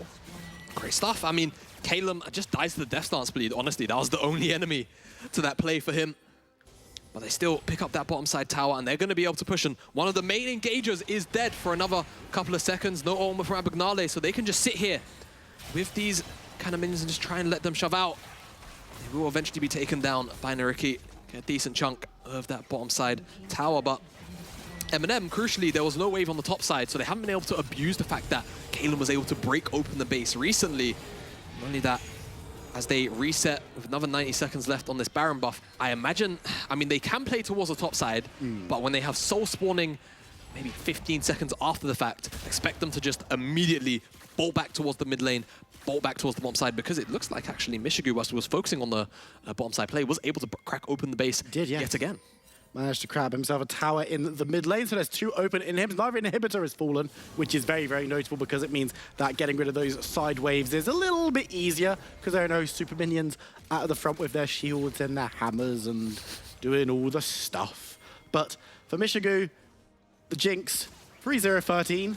Great stuff. I mean, Caleb just dies to the Death Stance bleed. Honestly, that was the only enemy to that play for him. But they still pick up that bottom side tower, and they're going to be able to push. And one of the main engagers is dead for another couple of seconds. No armor from Abagnale, so they can just sit here with these kind of minions and just try and let them shove out. They will eventually be taken down by NYYRIKKI. Get a decent chunk of that bottom side tower, but MNM, crucially, there was no wave on the top side, so they haven't been able to abuse the fact that Kalen was able to break open the base recently. Not only that, as they reset with another 90 seconds left on this Baron buff, I imagine, I mean, they can play towards the top side, but when they have soul spawning maybe 15 seconds after the fact, expect them to just immediately bolt back towards the mid lane, bolt back towards the bottom side, because it looks like actually Mishigu, whilst was focusing on the bottom side play, was able to crack open the base yet again.
Managed to grab himself a tower in the mid lane, so there's two open inhibitors. Neither inhibitor has fallen, which is very, very notable because it means that getting rid of those side waves is a little bit easier because there are no super minions out of the front with their shields and their hammers and doing all the stuff. But for Mishigu, the Jinx, 3-0-13,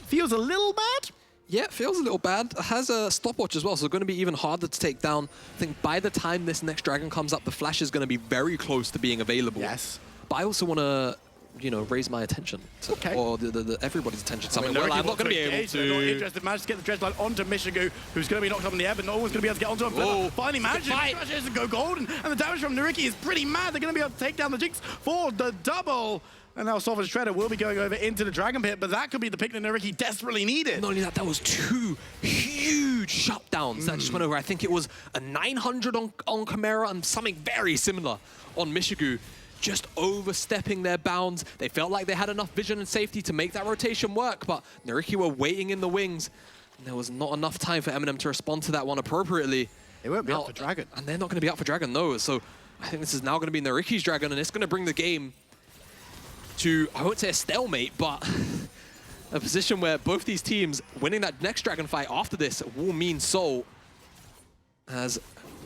feels a little bad.
Yeah, it feels a little bad. It has a stopwatch as well, so it's going to be even harder to take down. I think by the time this next dragon comes up, the flash is going to be very close to being available.
Yes.
But I also want to, you know, raise my attention to, or everybody's attention. Something. Well, I'm not going to be able to.
Not interested. Managed to get the Dreadline onto Mishigu, who's going to be knocked up in the air, but no one's going to be able to get onto him. Flipper finally manages to go golden, and the damage from NYYRIKKI is pretty mad. They're going to be able to take down the Jinx for the double. And now Soft and Shredder will be going over into the Dragon Pit, but that could be the pick that NYYRIKKI desperately needed.
Not only that, that was two huge shutdowns that just went over. I think it was a 900 on Chimera and something very similar on Mishigu. Just overstepping their bounds. They felt like they had enough vision and safety to make that rotation work, but NYYRIKKI were waiting in the wings. And there was not enough time for MNM to respond to that one appropriately.
They won't be up for Dragon.
And they're not going to be up for Dragon, no. So I think this is now going to be NYYRIKKI's Dragon, and it's going to bring the game to, I won't say a stalemate, but a position where both these teams winning that next Dragon fight after this will mean so. As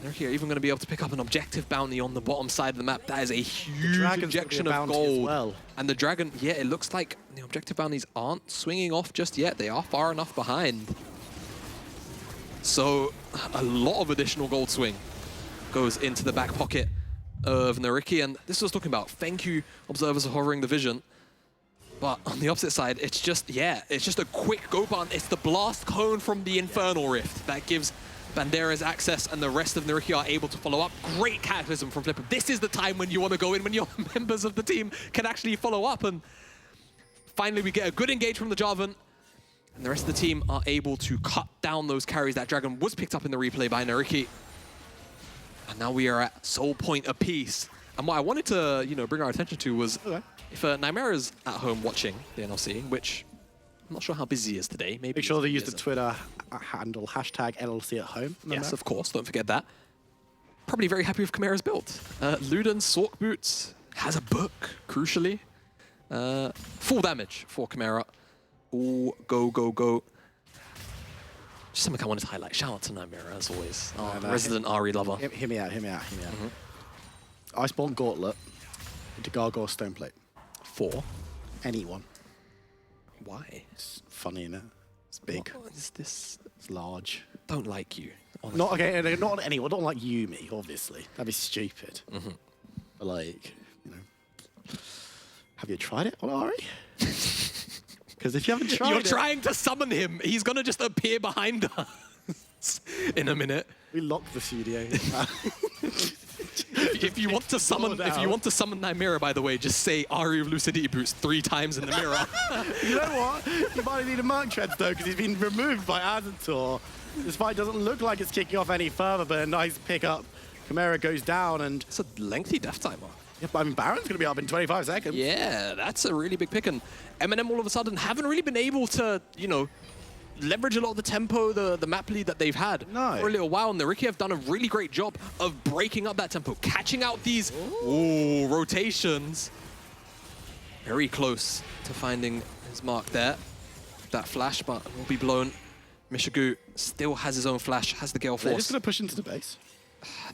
NYYRIKKI are even going to be able to pick up an objective bounty on the bottom side of the map. That is a huge injection of gold.
Well.
And the Dragon, yeah, it looks like the objective bounties aren't swinging off just yet. They are far enough behind. So a lot of additional gold swing goes into the back pocket of NYYRIKKI, and this was talking about thank you, observers of hovering the vision. But on the opposite side, it's just, yeah, it's just a quick go button. It's the blast cone from the Infernal Rift that gives Banderas access, and the rest of NYYRIKKI are able to follow up. Great Cataclysm from Flipper. This is the time when you want to go in, when your members of the team can actually follow up. And finally, we get a good engage from the Jarvan, and the rest of the team are able to cut down those carries. That Dragon was picked up in the replay by NYYRIKKI. And now we are at soul point apiece. And what I wanted to, you know, bring our attention to was if NYYRIKKI's at home watching the NLC, which I'm not sure how busy he is today. Maybe
make sure they use the Twitter handle hashtag NLC at home.
Yes, of course. Don't forget that. Probably very happy with Chimera's build. Luden, Sork Boots, has a book, crucially. Full damage for Chimera. Ooh, go, go, go. Just something I wanted to highlight. Shout out to NYYRIKKI, as always. Our resident Ari lover.
Hear me out. Iceborne Gauntlet into Gargoyle Stoneplate.
For?
Anyone.
Why?
It's funny, innit? It's big.
What is this?
It's large.
Don't like you. Honestly.
Not okay. Not anyone. Not like Yumi, obviously. That'd be stupid. But like, you know, have you tried it on Ari? Because if you haven't tried
You're trying to summon him. He's gonna just appear behind us in a minute.
we locked the studio.
If you want to summon, NYMYRIKKI, by the way, just say Ari of Lucidity Boots 3 times in the mirror.
You know what? He might need a Merc Treads though, because he's been removed by Azator. This fight doesn't look like it's kicking off any further, but a nice pickup. Chimera goes down, and
It's a lengthy death timer.
yeah, I mean, Baron's going to be up in 25 seconds.
Yeah, that's a really big pick. And MNM all of a sudden haven't really been able to, you know, leverage a lot of the tempo, the map lead that they've had for a little while. And NYYRIKKI have done a really great job of breaking up that tempo, catching out these rotations. Very close to finding his mark there. That flash, but will be blown. Mishigu still has his own flash, has the Gale Force.
They're just going to push into the base.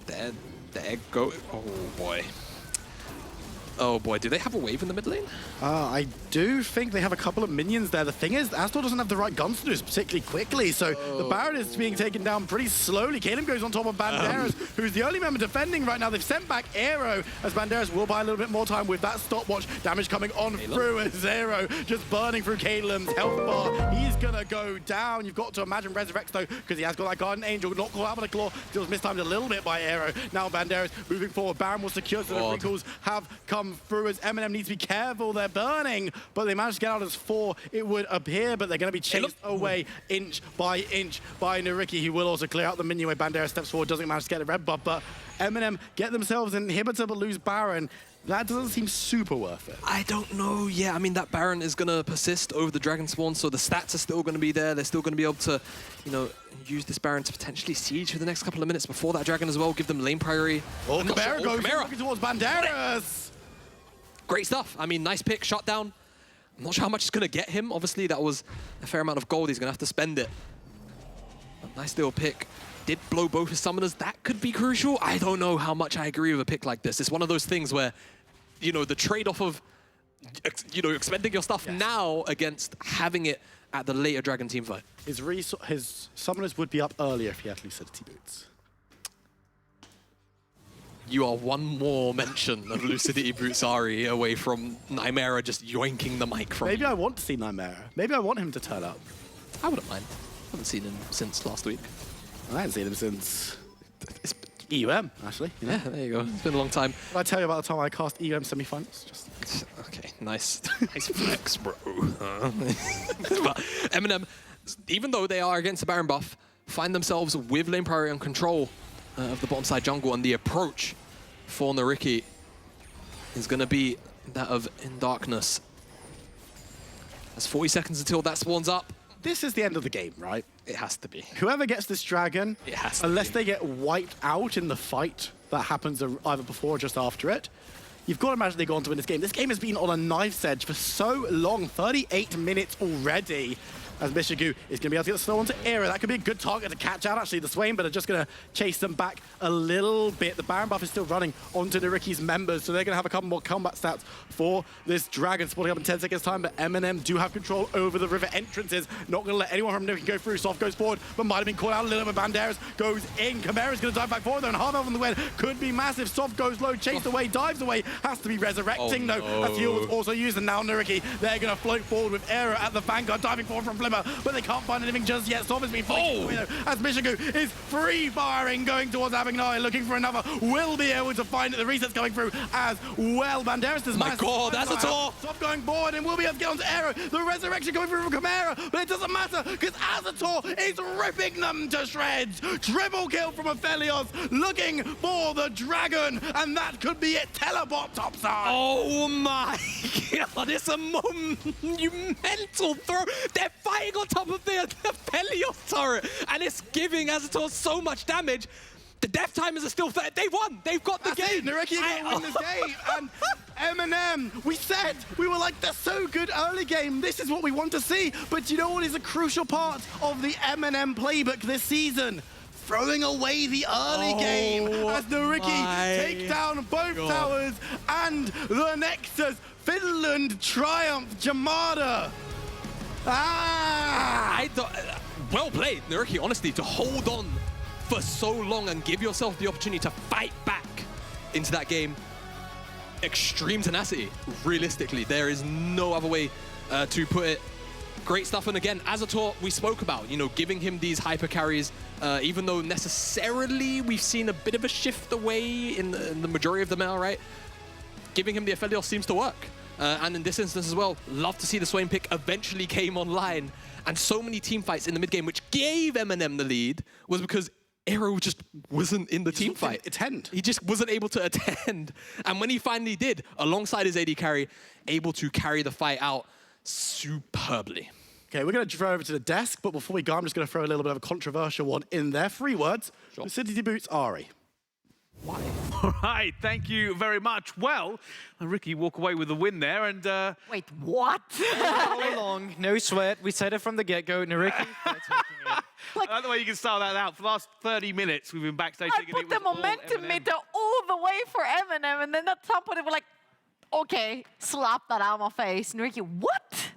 There go. Oh boy. Oh boy, do they have a wave in the mid lane?
I do think they have a couple of minions there. The thing is, Astor doesn't have the right guns to do this particularly quickly, so the Baron is being taken down pretty slowly. Kalim goes on top of Banderas, who's the only member defending right now. They've sent back Aero, as Banderas will buy a little bit more time with that stopwatch. Damage coming on through as Zero just burning through Kalim's health bar. He's gonna go down. You've got to imagine Resurrects though, because he has got that Guardian Angel, not caught out with a claw. Still mistimed a little bit by Aero. Now Banderas moving forward. Baron will secure, so the wrinkles have come through as MNM needs to be careful. They're burning, but they managed to get out as 4, it would appear, but they're going to be chased away inch by NYYRIKKI. He will also clear out the minion way Bandera steps forward, doesn't manage to get the red buff, but MNM get themselves an inhibitor but lose Baron. That doesn't seem super worth it.
I don't know. Yeah, I mean, that Baron is going to persist over the Dragon Spawn, so the stats are still going to be there. They're still going to be able to, you know, use this Baron to potentially siege for the next couple of minutes before that Dragon as well, give them lane priority.
Oh, Chimera goes looking towards Banderas.
Great stuff. I mean, nice pick, shot down. I'm not sure how much it's going to get him. Obviously, that was a fair amount of gold. He's going to have to spend it. A nice little pick. Did blow both his summoners. That could be crucial. I don't know how much I agree with a pick like this. It's one of those things where, you know, the trade-off of, you know, expending your stuff now against having it at the later Dragon team fight.
His summoners would be up earlier if he had Lucidity Boots.
You are one more mention of Lucidity Boots Ari away from NYMYRIKKI just yoinking the mic from
Maybe I want to see NYMYRIKKI. Maybe I want him to turn up.
I wouldn't mind. Haven't seen him since last week.
I haven't seen him since EUM, actually. You know?
Yeah, there you go. It's been a long time.
Did I tell you about the time I cast EUM semi-finals? Just...
Okay, nice. Nice flex, bro. But MNM, even though they are against the Baron buff, find themselves with lane priority and control of the bottom side jungle, and the approach for NYYRIKKI is going to be that of In Darkness. That's 40 seconds until that spawns up.
This is the end of the game, right?
It has to be.
Whoever gets this dragon,
It has to
unless
be.
they get wiped out in the fight that happens either before or just after it, you've got to imagine they go on to win this game. This game has been on a knife's edge for so long, 38 minutes already. As Mishigu is going to be able to get the slow onto Era. That could be a good target to catch out, actually. The Swain, but are just going to chase them back a little bit. The Baron buff is still running onto NYYRIKKI's members, so they're going to have a couple more combat stats for this Dragon. Spawning up in 10 seconds' time, but MNM do have control over the river entrances. Not going to let anyone from NYYRIKKI go through. Soft goes forward, but might have been caught out a little bit. Banderas goes in. Chimera's going to dive back forward, though, and half elf on the win could be massive. Soft goes low, chased away, dives away. Has to be resurrecting, though, as heal was also used. And now NYYRIKKI, they're going to float forward with Era at the vanguard, diving forward from Flimmer, but they can't find anything just yet. Soft has been flanking away, though, as Mishigu is free-firing, going towards Abagnale, looking for another. Will be able to find it. The reset's coming through as well. Banderas does
My God, that's a tour.
Soft going forward, and will be able to get onto Arrow. The resurrection coming through from Chimera, but it doesn't matter because Azator is ripping them to shreds. Triple kill from Aphelios, looking for the dragon, and that could be it. Teleport topside.
Oh my God, it's a monumental throw. They're fighting on top of the Aphelios turret, and it's giving Azator so much damage. The death timers are still there. They won. They've got the game.
NYYRIKKI are going to win this game. And MNM, we were like, they're so good early game. This is what we want to see. But you know what is a crucial part of the MNM playbook this season? Throwing away the early game as NYYRIKKI take down both towers and the Nexus. Finland triumph, Jamada.
Well played, NYYRIKKI, honestly, to hold on for so long and give yourself the opportunity to fight back into that game. Extreme tenacity, realistically. There is no other way to put it. Great stuff. And again, Azator, we spoke about, you know, giving him these hyper carries, even though necessarily we've seen a bit of a shift away in the majority of the meta, right? Giving him the Aphelios seems to work. And in this instance as well, love to see the Swain pick eventually came online. And so many team fights in the mid game, which gave MNM the lead, was because Aero just wasn't in the team fight. He just wasn't able to attend. And when he finally did, alongside his AD carry, able to carry the fight out superbly.
Okay, we're going to throw over to the desk, but before we go, I'm just going to throw a little bit of a controversial one in there. 3 words.
Sure.
Lucidity boots Ari.
Why? All right, thank you very much. Well, Ricky walk away with the win there, and
Wait, what?
All along, no sweat. We said it from the get-go. NYYRIKKI, they're taking it.
I like the way you can start that out. For the last 30 minutes, we've been backstage.
I
thinking
put
it
the
was all
momentum
M&M.
meter all the way for MNM, and then at some point they were like, okay, slap that out of my face. NYYRIKKI, what?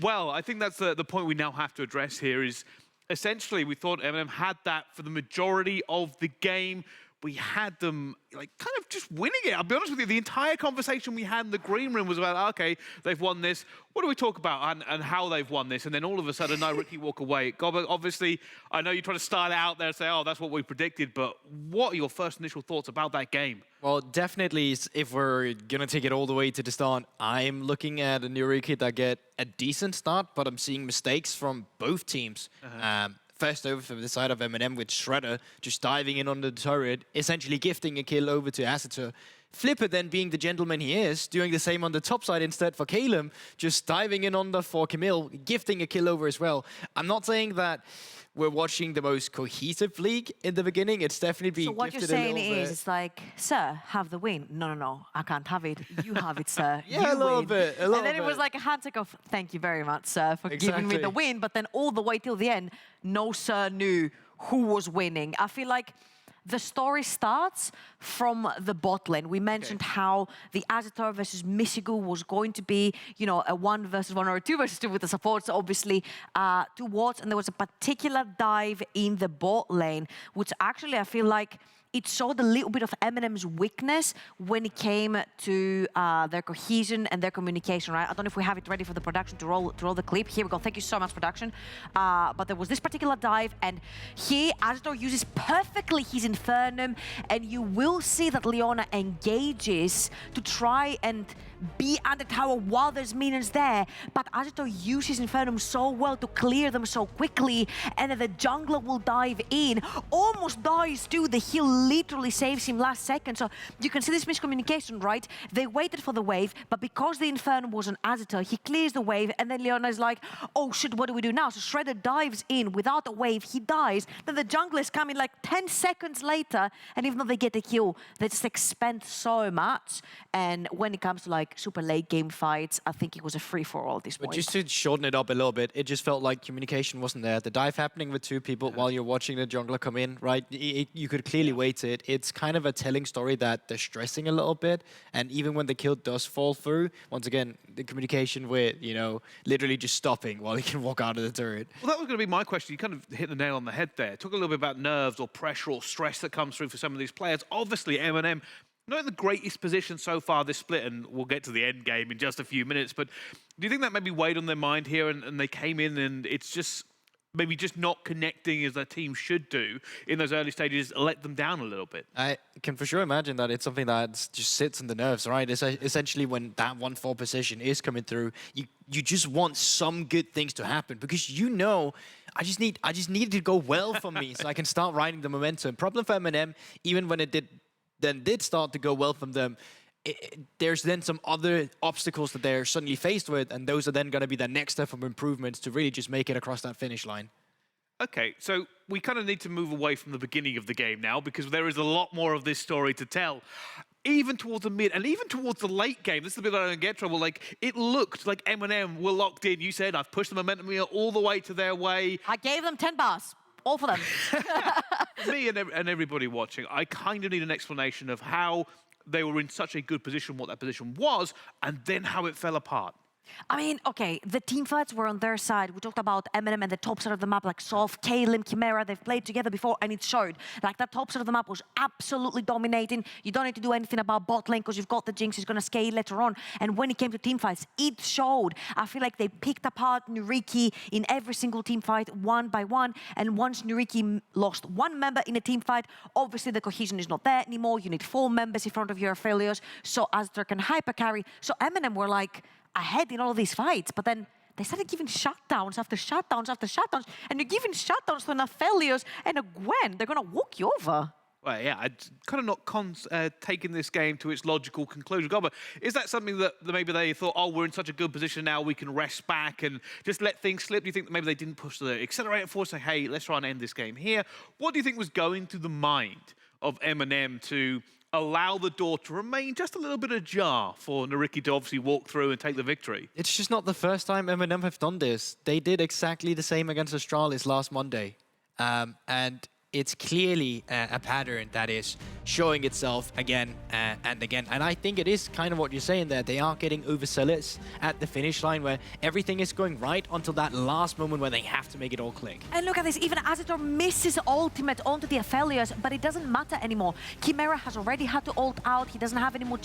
Well, I think that's the point we now have to address here is essentially we thought M&M had that for the majority of the game. We had them like kind of just winning it. I'll be honest with you, the entire conversation we had in the green room was about, okay, they've won this. What do we talk about and how they've won this? And then all of a sudden, NYYRIKKI walk away. Gobber, obviously, I know you try to start it out there and say, oh, that's what we predicted, but what are your first initial thoughts about that game?
Well, definitely, if we're going to take it all the way to the start, I'm looking at a NYYRIKKI that get a decent start, but I'm seeing mistakes from both teams. First over from the side of MNM with Shredder just diving in on the turret, essentially gifting a kill over to Azator. Flipper then being the gentleman he is, doing the same on the top side instead for Calum, just diving in on the for Camille, gifting a kill over as well. I'm not saying that we're watching the most cohesive league in the beginning. It's definitely being
So what you're
gifted a
saying
little
is,
bit.
it's like, sir, have the win. No, I can't have it. You have it, sir.
Yeah,
You
a little
win.
bit, a
And
little
then it was
bit.
like a handshake of, thank you very much, sir, for giving me the
Exactly.
win. But then all the way till the end, no sir knew who was winning. I feel like the story starts from the bot lane. We mentioned how the Azator versus Misigu was going to be, you know, a 1 versus 1 or a 2 versus 2 with the supports obviously towards, and there was a particular dive in the bot lane, which actually I feel like it showed a little bit of MNM's weakness when it came to their cohesion and their communication, right? I don't know if we have it ready for the production to roll the clip. Here we go. Thank you so much, production. But there was this particular dive, and here Azator uses perfectly his Infernum, and you will see that Leona engages to try and be under tower while there's minions there, but Azator uses Infernum so well to clear them so quickly, and then the jungler will dive in, almost dies too. The heal literally saves him last second. So you can see this miscommunication, right? They waited for the wave, but because the Infernum was on Azator, he clears the wave, and then Leona is like, oh shit, what do we do now? So Shredder dives in without a wave, he dies. Then the jungler is coming like 10 seconds later, and even though they get a kill, they just expend so much. And when it comes to like super late game fights, I think it was a free-for-all this
But
point.
just to shorten it up a little bit, it just felt like communication wasn't there. The dive happening with 2 people while you're watching the jungler come in, right? You could clearly wait it. It's kind of a telling story that they're stressing a little bit. And even when the kill does fall through, once again, the communication with, you know, literally just stopping while he can walk out of the turret.
Well, that was going to be my question. You kind of hit the nail on the head there. Talk a little bit about nerves or pressure or stress that comes through for some of these players. Obviously, MNM not in the greatest position so far this split, and we'll get to the end game in just a few minutes, but do you think that maybe weighed on their mind here and they came in and it's just maybe just not connecting as their team should do in those early stages let them down a little bit?
I can for sure imagine that it's something that just sits in the nerves, right? It's essentially when that 1-4 position is coming through, you just want some good things to happen because you know I just need it to go well for me so I can start riding the momentum. Problem for MNM, even when it did start to go well from them, there's then some other obstacles that they're suddenly faced with, and those are then going to be the next step of improvements to really just make it across that finish line.
Okay, so we kind of need to move away from the beginning of the game now because there is a lot more of this story to tell. Even towards the mid and even towards the late game, this is the bit I don't get trouble. Like, it looked like MNM were locked in. You said, I've pushed the momentum wheel all the way to their way.
I gave them 10 bars. All for them.
Me and everybody watching, I kind of need an explanation of how they were in such a good position, what that position was, and then how it fell apart.
I mean, okay, the team fights were on their side. We talked about MNM and the top side of the map, like Soft, Kalim, Chimera. They've played together before, and it showed. Like, that top side of the map was absolutely dominating. You don't need to do anything about bot lane because you've got the Jinx. He's going to scale later on. And when it came to team fights, it showed. I feel like they picked apart NYYRIKKI in every single team fight, one by one. And once NYYRIKKI lost one member in a team fight, obviously the cohesion is not there anymore. You need 4 members in front of your failures. So Azure can hyper carry. So MNM were like ahead in all of these fights, but then they started giving shutdowns after shutdowns after shutdowns, and you're giving shutdowns to an Aphelios and a Gwen. They're gonna walk you over.
Well, yeah, I'd kind of not taken this game to its logical conclusion. God, but is that something that maybe they thought, oh, we're in such a good position now, we can rest back and just let things slip? Do you think that maybe they didn't push the accelerator force, say, hey, let's try and end this game here? What do you think was going through the mind of MNM to allow the door to remain just a little bit ajar for NYYRIKKI to obviously walk through and take the victory?
It's just not the first time MNM have done this. They did exactly the same against Astralis last Monday. And it's clearly a pattern that is showing itself again and again. And I think it is kind of what you're saying there. They are getting overzealous at the finish line where everything is going right until that last moment where they have to make it all click.
And look at this, even Azure misses ultimate onto the Aphelios, but it doesn't matter anymore. Chimera has already had to ult out. He doesn't have any more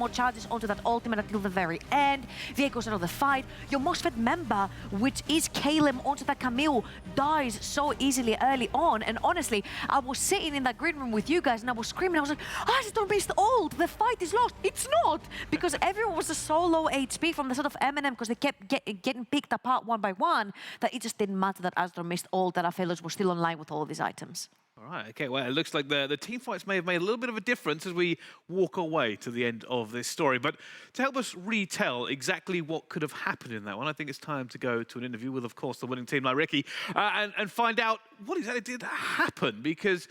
charges onto that ultimate until the very end. Viego's out of the fight. Your most fed member, which is Kalim onto that Camille, dies so easily early on. And honestly, I was sitting in that green room with you guys and I was screaming. I was like, Azure missed ult. The fight is lost. It's not, because everyone was so low HP from the sort of MNM because they kept getting picked apart one by one that it just didn't matter that Azure missed ult, that Aphelios were still online with all of these items.
All right, okay, well, it looks like the team fights may have made a little bit of a difference as we walk away to the end of this story. But to help us retell exactly what could have happened in that one, I think it's time to go to an interview with, of course, the winning team, NYYRIKKI, and find out what exactly did happen. Because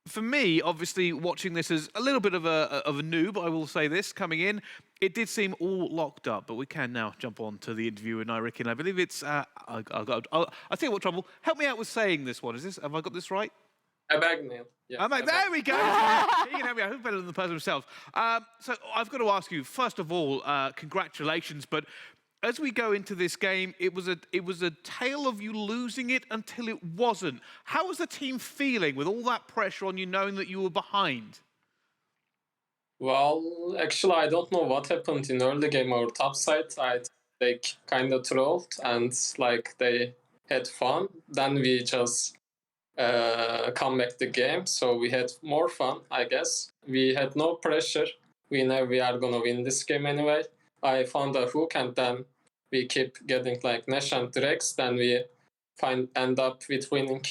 for me, obviously, watching this as a little bit of a noob, I will say this, coming in, it did seem all locked up. But we can now jump on to the interview with NYYRIKKI, and I believe it's, I'll tell you what, Trouble, help me out with saying this one. Have I got this right?
Abagnale. Yeah,
there we go. He can help me out. Who's better than the person himself? So I've got to ask you, first of all, congratulations. But as we go into this game, it was a tale of you losing it until it wasn't. How was the team feeling with all that pressure on you, knowing that you were behind?
Well, actually, I don't know what happened in early game or top side. They kind of trolled and like they had fun. Then we just come back the game, so we had more fun, I guess. We had no pressure. We know we are gonna win this game anyway. I found a hook and then we keep getting like Nash and Drex, then we end up with winning.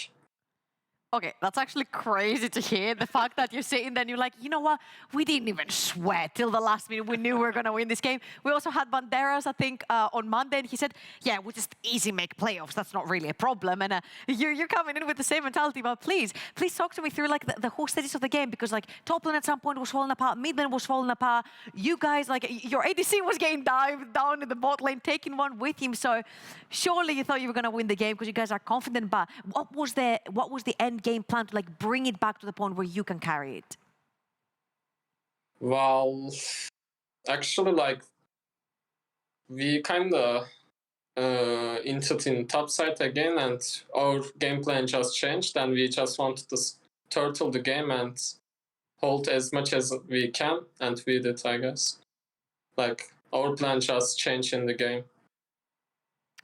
Okay, that's actually crazy to hear. The fact that you're sitting there and you're like, you know what? We didn't even sweat till the last minute. We knew we were going to win this game. We also had Banderas, I think, on Monday, and he said, yeah, we just easy make playoffs. That's not really a problem. And you're coming in with the same mentality, but please talk to me through like the whole stages of the game, because like top lane at some point was falling apart, mid lane was falling apart. You guys, like your ADC was getting dived down in the bot lane, taking one with him. So surely you thought you were going to win the game because you guys are confident, but what was the end game plan to like bring it back to the point where you can carry it?
Well, actually, like we kind of entered in top side again, and our game plan just changed, and we just wanted to turtle the game and hold as much as we can, and we did, I guess. Like our plan just changed in the game.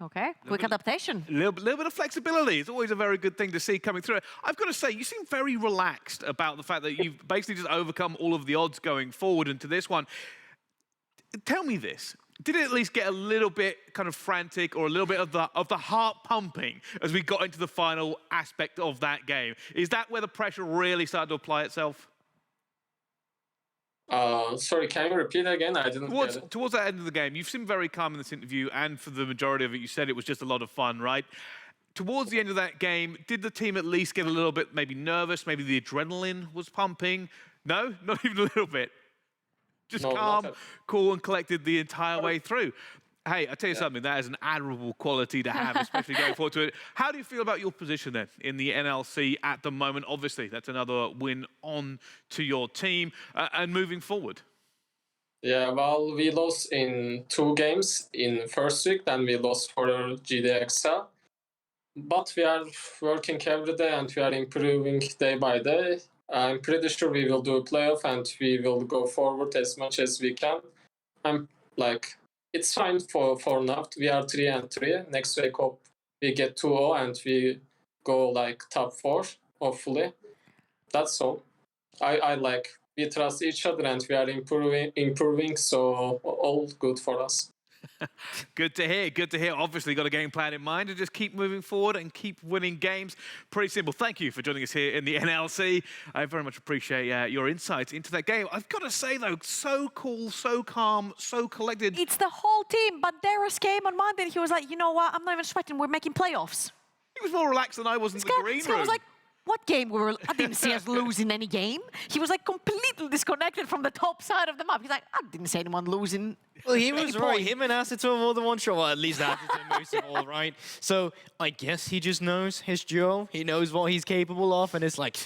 Okay, quick adaptation.
A little bit of flexibility. It's always a very good thing to see coming through. I've got to say, you seem very relaxed about the fact that you've basically just overcome all of the odds going forward into this one. Tell me this. Did it at least get a little bit kind of frantic or a little bit of the heart pumping as we got into the final aspect of that game? Is that where the pressure really started to apply itself?
Sorry, can you repeat again? I didn't get it.
Towards that end of the game, you've seemed very calm in this interview, and for the majority of it, you said it was just a lot of fun, right? Towards the end of that game, did the team at least get a little bit maybe nervous? Maybe the adrenaline was pumping? No, not even a little bit. Just
No, not
calm,
at-
cool, and collected the entire way through. Hey, I tell you something, that is an admirable quality to have, especially going forward to it. How do you feel about your position then in the NLC at the moment? Obviously, that's another win on to your team and moving forward.
Yeah, well, we lost in 2 games in first week, then we lost for GDXL. But we are working every day and we are improving day by day. I'm pretty sure we will do a playoff and we will go forward as much as we can. I'm like, it's fine for now. We are 3-3. Next week, hope we get 2-0 and we go like top 4, hopefully. That's all. I like, we trust each other and we are improving, so all good for us.
Good to hear, good to hear. Obviously got a game plan in mind and just keep moving forward and keep winning games. Pretty simple. Thank you for joining us here in the NLC. I very much appreciate your insights into that game. I've got to say though, so cool, so calm, so collected.
It's the whole team. But Darius came on Monday and he was like, you know what? I'm not even sweating. We're making playoffs.
He was more relaxed than I was in the green
Scott
room.
was like, what game we were? I didn't see us losing any game. He was like completely disconnected from the top side of the map. He's like, I didn't see anyone losing.
Well, he was
any
right.
point."
Him and Acetone more than one shot. Well, at least Acetone most of all, right? So I guess he just knows his duo. He knows what he's capable of, and it's like,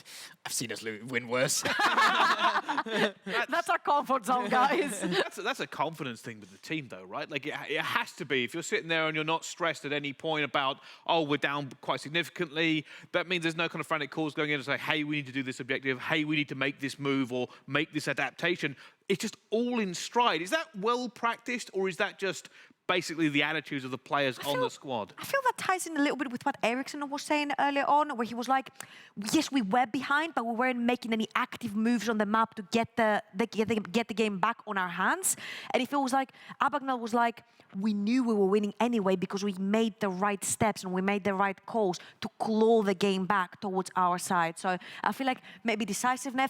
I've seen us win worse.
That's our comfort zone, guys.
That's a confidence thing with the team, though, right? Like, it has to be. If you're sitting there and you're not stressed at any point about, oh, we're down quite significantly, that means there's no kind of frantic calls going in and say, hey, we need to do this objective, hey, we need to make this move or make this adaptation. It's just all in stride. Is that well practiced, or is that just basically the attitudes of the players on the squad?
I feel that ties in a little bit with what Eriksson was saying earlier on, where he was like, yes, we were behind, but we weren't making any active moves on the map to get the game back on our hands. And it feels like Abagnale was like, we knew we were winning anyway because we made the right steps and we made the right calls to claw the game back towards our side. So I feel like maybe decisiveness,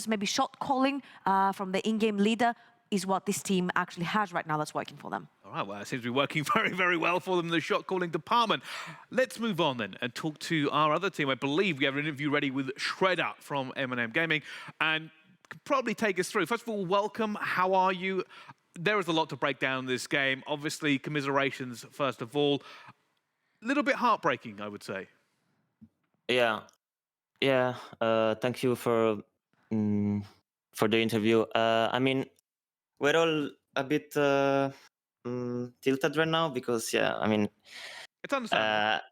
maybe shot calling from the in-game leader is what this team actually has right now that's working for them.
All right, well, it seems to be working very, very well for them in the shot-calling department. Let's move on then and talk to our other team. I believe we have an interview ready with Shredder from MNM Gaming and could probably take us through. First of all, welcome. How are you? There is a lot to break down in this game. Obviously, commiserations, first of all. A little bit heartbreaking, I would say.
Yeah, thank you for the interview. I mean, we're all a bit tilted right now because, yeah, I mean,
It's understandable.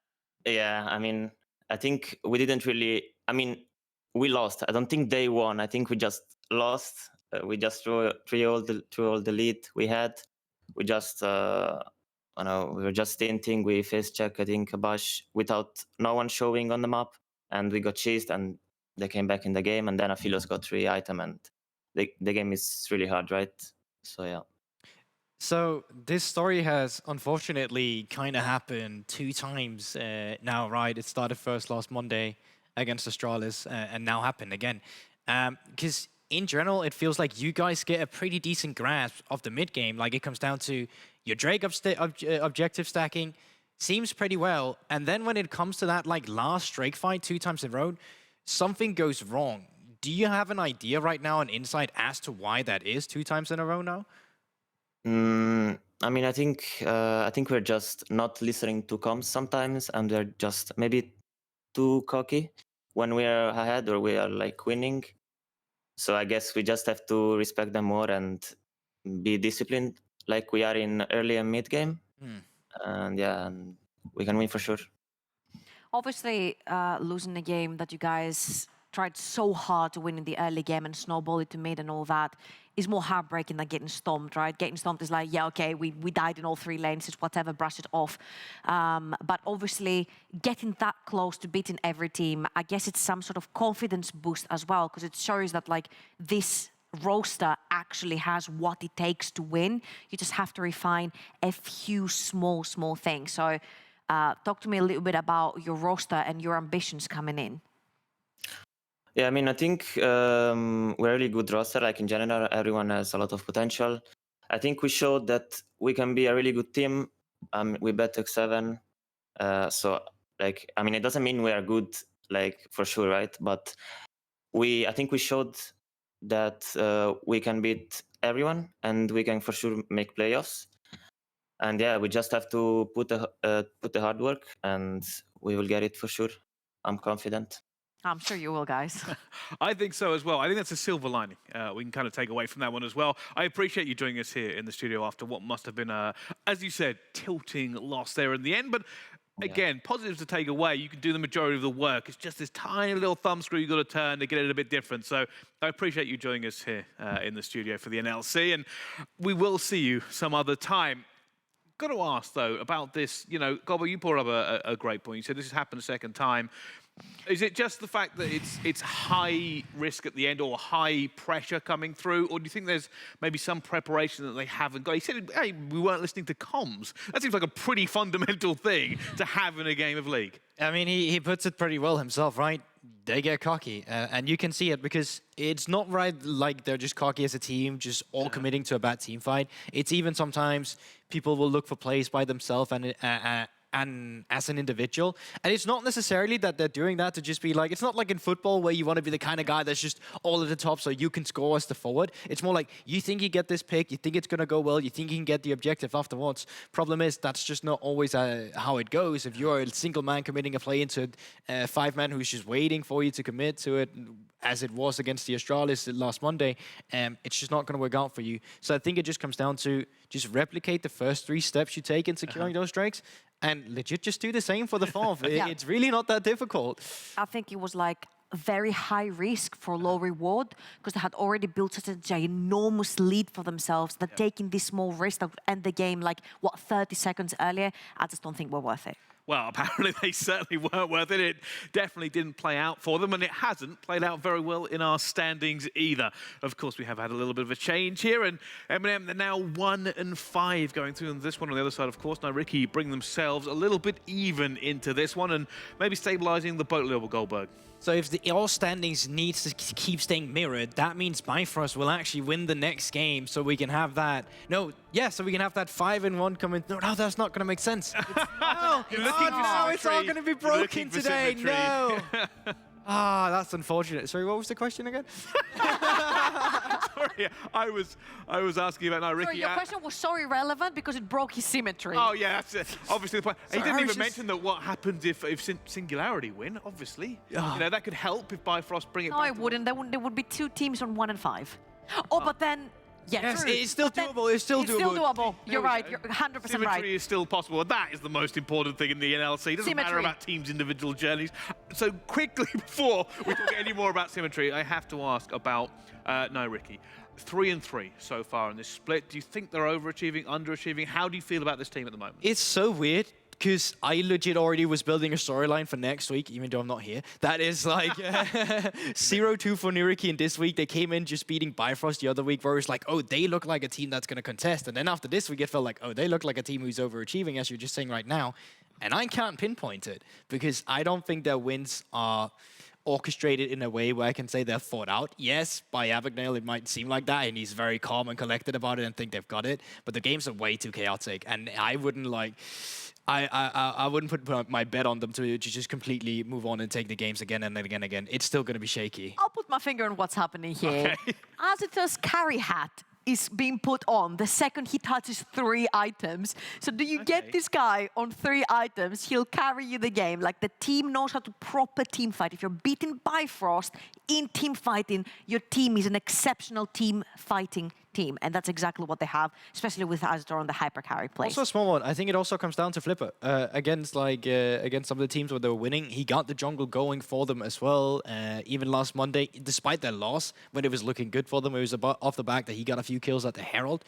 yeah, I mean, I think we didn't really. I mean, we lost. I don't think they won. I think we just lost. We just threw all the lead we had. We just, I know, we were just stinting. We face check, I think, Abash without no one showing on the map, and we got chased, and they came back in the game, and then Aphilos got 3 item, and the game is really hard, right? So yeah.
So this story has unfortunately kind of happened 2 times now, right? It started first last Monday against Astralis and now happened again. Because in general, it feels like you guys get a pretty decent grasp of the mid game. Like it comes down to your Drake objective stacking seems pretty well. And then when it comes to that like last Drake fight 2 times in a row, something goes wrong. Do you have an idea right now, an insight as to why that is 2 times in a row now?
I mean, I think we're just not listening to comms sometimes, and we're just maybe too cocky when we are ahead or we are like winning. So I guess we just have to respect them more and be disciplined, like we are in early and mid game. And yeah, and we can win for sure.
Obviously, losing a game that you guys tried so hard to win in the early game and snowball it to mid and all that is more heartbreaking than getting stomped, right? Getting stomped is like, yeah, okay, we died in all 3 lanes, it's whatever, brush it off. But obviously, getting that close to beating every team, I guess it's some sort of confidence boost as well, because it shows that like this roster actually has what it takes to win. You just have to refine a few small things. So talk to me a little bit about your roster and your ambitions coming in.
Yeah, I mean, I think we're a really good roster. Like in general, everyone has a lot of potential. I think we showed that we can be a really good team. We bet X7 So like, I mean, it doesn't mean we are good, like for sure, right? But I think we showed that we can beat everyone and we can for sure make playoffs. And yeah, we just have to put the hard work, and we will get it for sure. I'm confident.
I'm sure you will, guys.
I think so as well. I think that's a silver lining we can kind of take away from that one as well. I appreciate you joining us here in the studio after what must have been a, as you said, tilting loss there in the end. But again, positives to take away. You can do the majority of the work. It's just this tiny little thumb screw you've got to turn to get it a bit different. So I appreciate you joining us here in the studio for the NLC. And we will see you some other time. Got to ask, though, about this. You know, Gobbo, you brought up a great point. You said this has happened a second time. Is it just the fact that it's high risk at the end or high pressure coming through? Or do you think there's maybe some preparation that they haven't got? He said, hey, we weren't listening to comms. That seems like a pretty fundamental thing to have in a game of League.
I mean, he puts it pretty well himself, right? They get cocky, and you can see it because it's not right like they're just cocky as a team, just all committing to a bad team fight. It's even sometimes people will look for plays by themselves and as an individual. And it's not necessarily that they're doing that to just be like, it's not like in football where you want to be the kind of guy that's just all at the top so you can score as the forward. It's more like, you think you get this pick, you think it's going to go well, you think you can get the objective afterwards. Problem is, that's just not always how it goes. If you're a single man committing a play into a 5-man who's just waiting for you to commit to it, as it was against the Astralis last Monday, it's just not going to work out for you. So I think it just comes down to just replicate the first 3 steps you take in securing those strikes, and legit just do the same for the 4th. It's really not that difficult.
I think it was like very high risk for low reward because they had already built such a ginormous lead for themselves that taking this small risk that would end the game like, 30 seconds earlier, I just don't think were worth it.
Well, apparently they certainly weren't worth it. It definitely didn't play out for them, and it hasn't played out very well in our standings either. Of course, we have had a little bit of a change here, and MNM, they're now 1-5 going through this one. On the other side, of course, NYYRIKKI bring themselves a little bit even into this one and maybe stabilizing the boat a little, Goldberg.
So if the all standings needs to keep staying mirrored, that means Bifrost will actually win the next game, so we can have that. So we can have that 5-1 coming. No, that's not going to make sense. It's all going to be broken today. No. That's unfortunate. Sorry, what was the question again?
Sorry, I was asking about NYYRIKKI.
Sorry, your question was so irrelevant because it broke his symmetry.
Oh yeah, that's it. Obviously the point. He didn't even mention that what happens if Singularity win. Obviously, you know that could help if Bifrost bring it.
No, it wouldn't. There would be 2 teams on 1 and 5. Oh, but then.
Yes, it's still doable. It's still doable.
You're right. You're 100% right.
Symmetry is still possible. And that is the most important thing in the NLC. It doesn't matter about teams' individual journeys. So quickly, before we talk any more about symmetry, I have to ask about NYYRIKKI. 3-3 so far in this split. Do you think they're overachieving, underachieving? How do you feel about this team at the moment?
It's so weird. Because I legit already was building a storyline for next week, even though I'm not here. That is like 0-2 for NYYRIKKI, and this week they came in just beating Bifrost the other week, where it's like, oh, they look like a team that's going to contest. And then after this week, it felt like, oh, they look like a team who's overachieving, as you're just saying right now. And I can't pinpoint it, because I don't think their wins are orchestrated in a way where I can say they're thought out. Yes, by Abagnale, it might seem like that, and he's very calm and collected about it and think they've got it. But the games are way too chaotic, and I wouldn't like... I wouldn't put my bet on them to just completely move on and take the games again and again and again. It's still going to be shaky.
I'll put my finger on what's happening here.
Okay.
Azito's carry hat is being put on the second he touches 3 items. So do you get this guy on 3 items, he'll carry you the game. Like, the team knows how to proper team fight. If you're beaten by Frost in team fighting, your team is an exceptional team fighting team, and that's exactly what they have, especially with Azito on the hyper carry play.
Also a small one. I think it also comes down to Flipper. Against some of the teams where they were winning, he got the jungle going for them as well. Even last Monday, despite their loss, when it was looking good for them, it was off the back that he got a few kills at the Herald.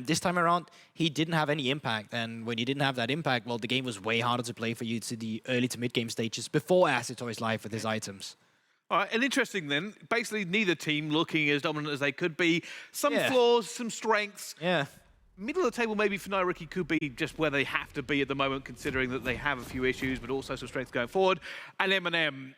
This time around, he didn't have any impact, and when you didn't have that impact, well, the game was way harder to play for you to the early to mid-game stages before Azito is live with his items.
All right, and interesting then, basically neither team looking as dominant as they could be. Some flaws, some strengths.
Yeah.
Middle of the table maybe for NYYRIKKI could be just where they have to be at the moment, considering that they have a few issues, but also some strengths going forward. And MNM,